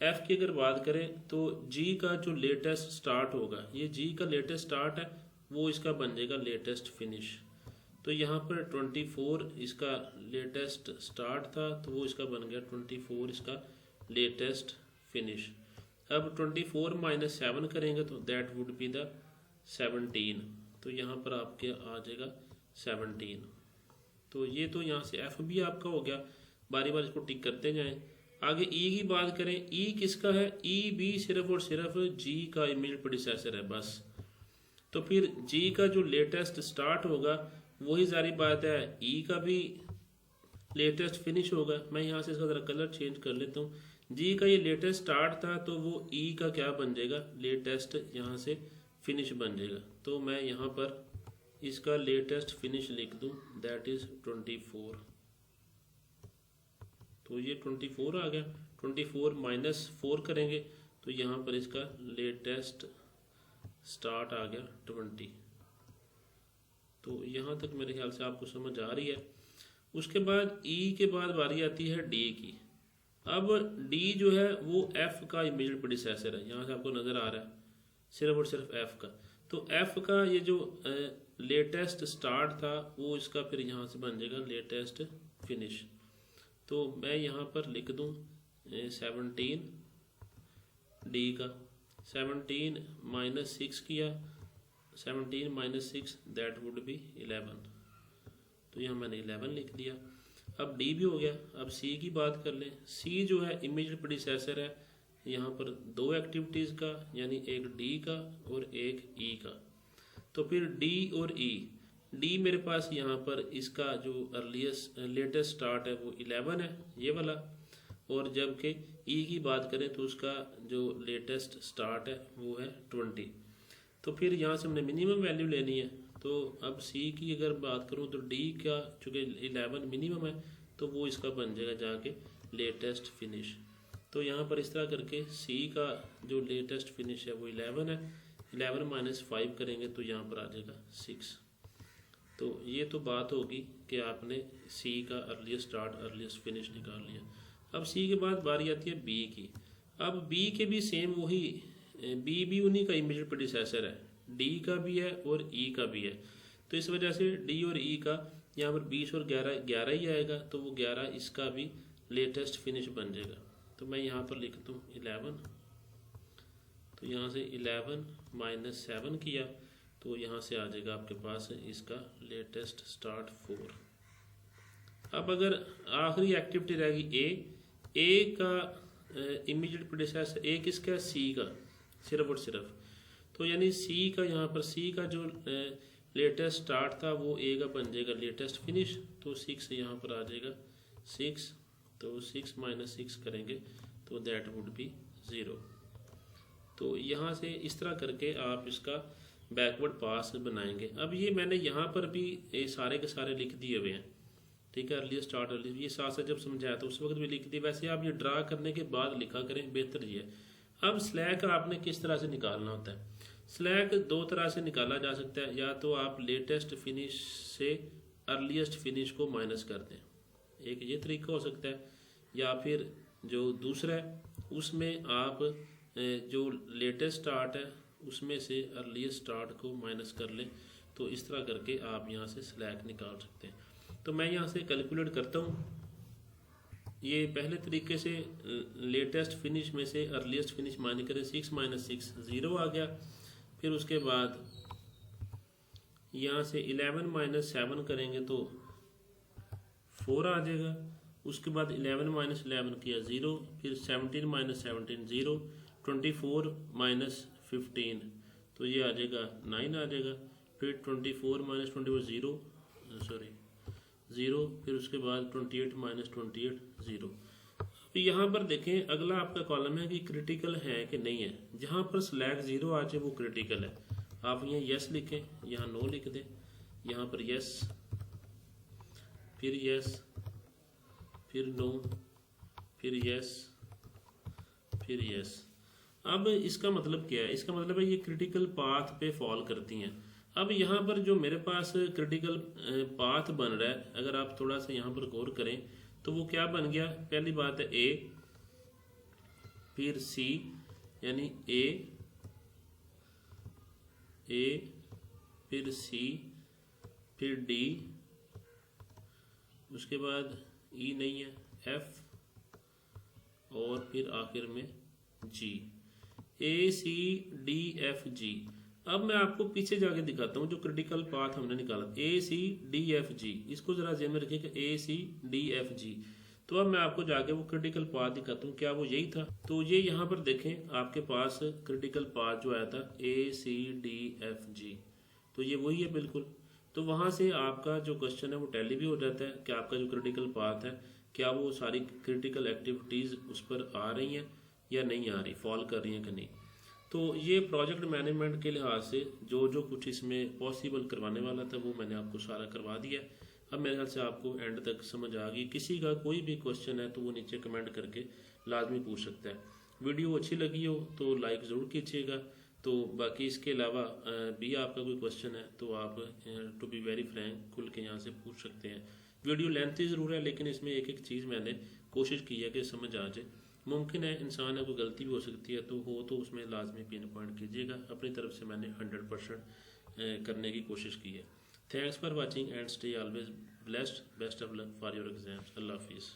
Speaker 1: एफ की अगर बात करें तो जी का जो लेटेस्ट स्टार्ट होगा, ये जी का लेटेस्ट स्टार्ट है, वो इसका बन जाएगा लेटेस्ट फिनिश। तो यहाँ पर 24 इसका लेटेस्ट स्टार्ट था, तो वो इसका बन गया 24 इसका लेटेस्ट फिनिश। अब 24 माइनस 7 करेंगे तो दैट वुड बी द 17। तो यहाँ पर आपके आ जाएगा 17। तो ये तो यहाँ से एफ भी आपका हो गया, बारी बारी इसको टिक करते जाएं। आगे ई की बात करें, ई किसका है? ई भी सिर्फ और सिर्फ जी का इमीडिएट प्रेडिसेसर है बस। तो फिर जी का जो लेटेस्ट स्टार्ट होगा वही सारी बात है ई का भी लेटेस्ट फिनिश होगा। मैं यहाँ से इसका ज़रा कलर चेंज कर लेता हूँ। जी का ये लेटेस्ट स्टार्ट था तो वो ई का क्या बन जाएगा? लेटेस्ट यहाँ से फिनिश बन जाएगा। तो मैं यहाँ पर इसका लेटेस्ट फिनिश लिख दूँ, दैट इज़ 24। तो ये 24 आ गया। 24 माइनस 4 करेंगे तो यहाँ पर इसका लेटेस्ट स्टार्ट आ गया 20। तो यहाँ तक मेरे ख्याल से आपको समझ आ रही है। उसके बाद ई के बाद बारी आती है डी की। अब डी जो है वो एफ का इमीडिएट प्रेडिसेसर है, यहाँ से आपको नज़र आ रहा है सिर्फ और सिर्फ एफ का। तो एफ का ये जो लेटेस्ट स्टार्ट था वो इसका फिर यहाँ से बन जाएगा लेटेस्ट फिनिश। तो मैं यहाँ पर लिख दूँ 17 डी का। 17 माइनस 6 किया, 17 माइनस 6 दैट वुड बी 11। तो यहाँ मैंने 11 लिख दिया। अब डी भी हो गया। अब सी की बात कर लें। सी जो है इमीडिएट प्रेडिसेसर है यहाँ पर दो एक्टिविटीज़ का, यानी एक डी का और एक ई का। तो फिर डी और ई, डी मेरे पास यहाँ पर इसका जो अर्लीस्ट लेटेस्ट स्टार्ट है वो 11 है, ये वाला। और जबकि ई की बात करें तो उसका जो लेटेस्ट स्टार्ट है वो है 20। तो फिर यहाँ से हमने मिनिमम वैल्यू लेनी है। तो अब सी की अगर बात करूँ तो डी का चूँकि 11 मिनिमम है तो वो इसका बन जाएगा जाके लेटेस्ट फिनिश। तो यहाँ पर इस तरह करके सी का जो लेटेस्ट फिनिश है वो 11 है। 11 माइनस 5 करेंगे तो यहाँ पर आ जाएगा 6। तो ये तो बात होगी कि आपने सी का अर्लीस्ट स्टार्ट अर्लीस्ट फिनिश निकाल लिया। अब सी के बाद बारी आती है बी की। अब बी के भी सेम वही, बी भी उन्हीं का इमीडिएट प्रेडिसेसर है, डी का भी है और ई का भी है। तो इस वजह से डी और ई का यहाँ पर 20 और 11 ही आएगा। तो वो 11 इसका भी लेटेस्ट फिनिश बन जाएगा। तो मैं यहाँ पर लिख दूँ 11। तो यहाँ से 11 माइनस 7 किया तो यहाँ से आ जाएगा आपके पास इसका लेटेस्ट स्टार्ट 4। अब अगर आखिरी एक्टिविटी रहेगी ए का इमीडिएट प्रेडिसेसर ए किसका है? सी का सिर्फ और सिर्फ। तो यानी सी का यहाँ पर सी का जो लेटेस्ट स्टार्ट था वो ए का बन जाएगा लेटेस्ट फिनिश। तो 6 यहाँ पर आ जाएगा 6। तो 6 माइनस 6 करेंगे तो दैट वुड बी 0। तो यहाँ से इस तरह करके आप इसका बैकवर्ड पास बनाएंगे। अब ये मैंने यहाँ पर भी ये सारे के सारे लिख दिए हुए हैं, ठीक है। अर्ली स्टार्ट अर्ली ये साथ साथ जब समझाया तो उस वक्त भी लिख दिए। वैसे आप ये ड्रा करने के बाद लिखा करें, बेहतर ये है। अब स्लैक आपने किस तरह से निकालना होता है? स्लैक दो तरह से निकाला जा सकता है। या तो आप लेटेस्ट फिनिश से अर्लीस्ट फिनिश को माइनस कर दें, एक ये तरीका हो सकता है। या फिर जो दूसरा है उसमें आप जो लेटेस्ट स्टार्ट है उसमें से अर्लीस्ट स्टार्ट को माइनस कर लें। तो इस तरह करके आप यहाँ से स्लैक निकाल सकते हैं। तो मैं यहाँ से कैलकुलेट करता हूँ। ये पहले तरीके से लेटेस्ट फिनिश में से अर्लीस्ट फिनिश माइनस करें, 6 माइनस 6 0 आ गया। फिर उसके बाद यहाँ से 11 माइनस 7 करेंगे तो 4 आ जाएगा। उसके बाद 11 माइनस 11 किया 0। फिर 17 माइनस 17 0। 24 माइनस 15 तो ये आ जाएगा 9 आ जाएगा। फिर 24 माइनस 24 0। फिर उसके बाद 28 माइनस 28 0। तो यहाँ पर देखें अगला आपका कॉलम है कि क्रिटिकल है कि नहीं है। जहाँ पर स्लैक 0 आ जाए वो क्रिटिकल है। आप यहाँ यस लिखें, यहाँ नो लिख दें। यहाँ पर यस, फिर यस, फिर नो, फिर यस, फिर यस। अब इसका मतलब क्या है? इसका मतलब है ये क्रिटिकल पाथ पे फॉल करती हैं। अब यहाँ पर जो मेरे पास क्रिटिकल पाथ बन रहा है, अगर आप थोड़ा सा यहाँ पर गौर करें तो वो क्या बन गया? पहली बात है ए, फिर सी यानी ए, फिर सी, फिर डी, उसके बाद ई नहीं है, एफ, और फिर आखिर में जी। ए सी डी एफ जी। अब मैं आपको पीछे जाके दिखाता हूँ जो क्रिटिकल पाथ हमने निकाला ACDFG, इसको जरा ध्यान में रखिएगा ACDFG। तो अब मैं आपको जाके वो क्रिटिकल पाथ दिखाता हूँ, क्या वो यही था? तो ये यहाँ पर देखें आपके पास क्रिटिकल पाथ जो आया था ACDFG, तो ये वही है बिल्कुल। तो वहाँ से आपका जो क्वेश्चन है वो टैली भी हो जाता है कि आपका जो क्रिटिकल पाथ है क्या वो सारी क्रिटिकल एक्टिविटीज़ उस पर आ रही हैं या नहीं आ रही, फॉल कर रही हैं कि नहीं। तो ये प्रोजेक्ट मैनेजमेंट के लिहाज से जो जो कुछ इसमें पॉसिबल करवाने वाला था वो मैंने आपको सारा करवा दिया। अब मेरे ख्याल से आपको एंड तक समझ आ गई। किसी का कोई भी क्वेश्चन है तो वो नीचे कमेंट करके लाजमी पूछ सकता है। वीडियो अच्छी लगी हो तो लाइक ज़रूर कीजिएगा। तो बाकी इसके अलावा भी आपका कोई क्वेश्चन है तो आप टू बी वेरी फ्रैंक खुल के यहाँ से पूछ सकते हैं। वीडियो लेंथी ज़रूर है लेकिन इसमें एक एक चीज़ मैंने कोशिश की है कि समझ आ जाए। मुमकिन है इंसान है कोई गलती भी हो सकती है, तो उसमें लाजमी पिन पॉइंट कीजिएगा। अपनी तरफ से मैंने 100% करने की कोशिश की है। Thanks for watching and stay always blessed. Best of luck for your exams. Allah हाफिज़।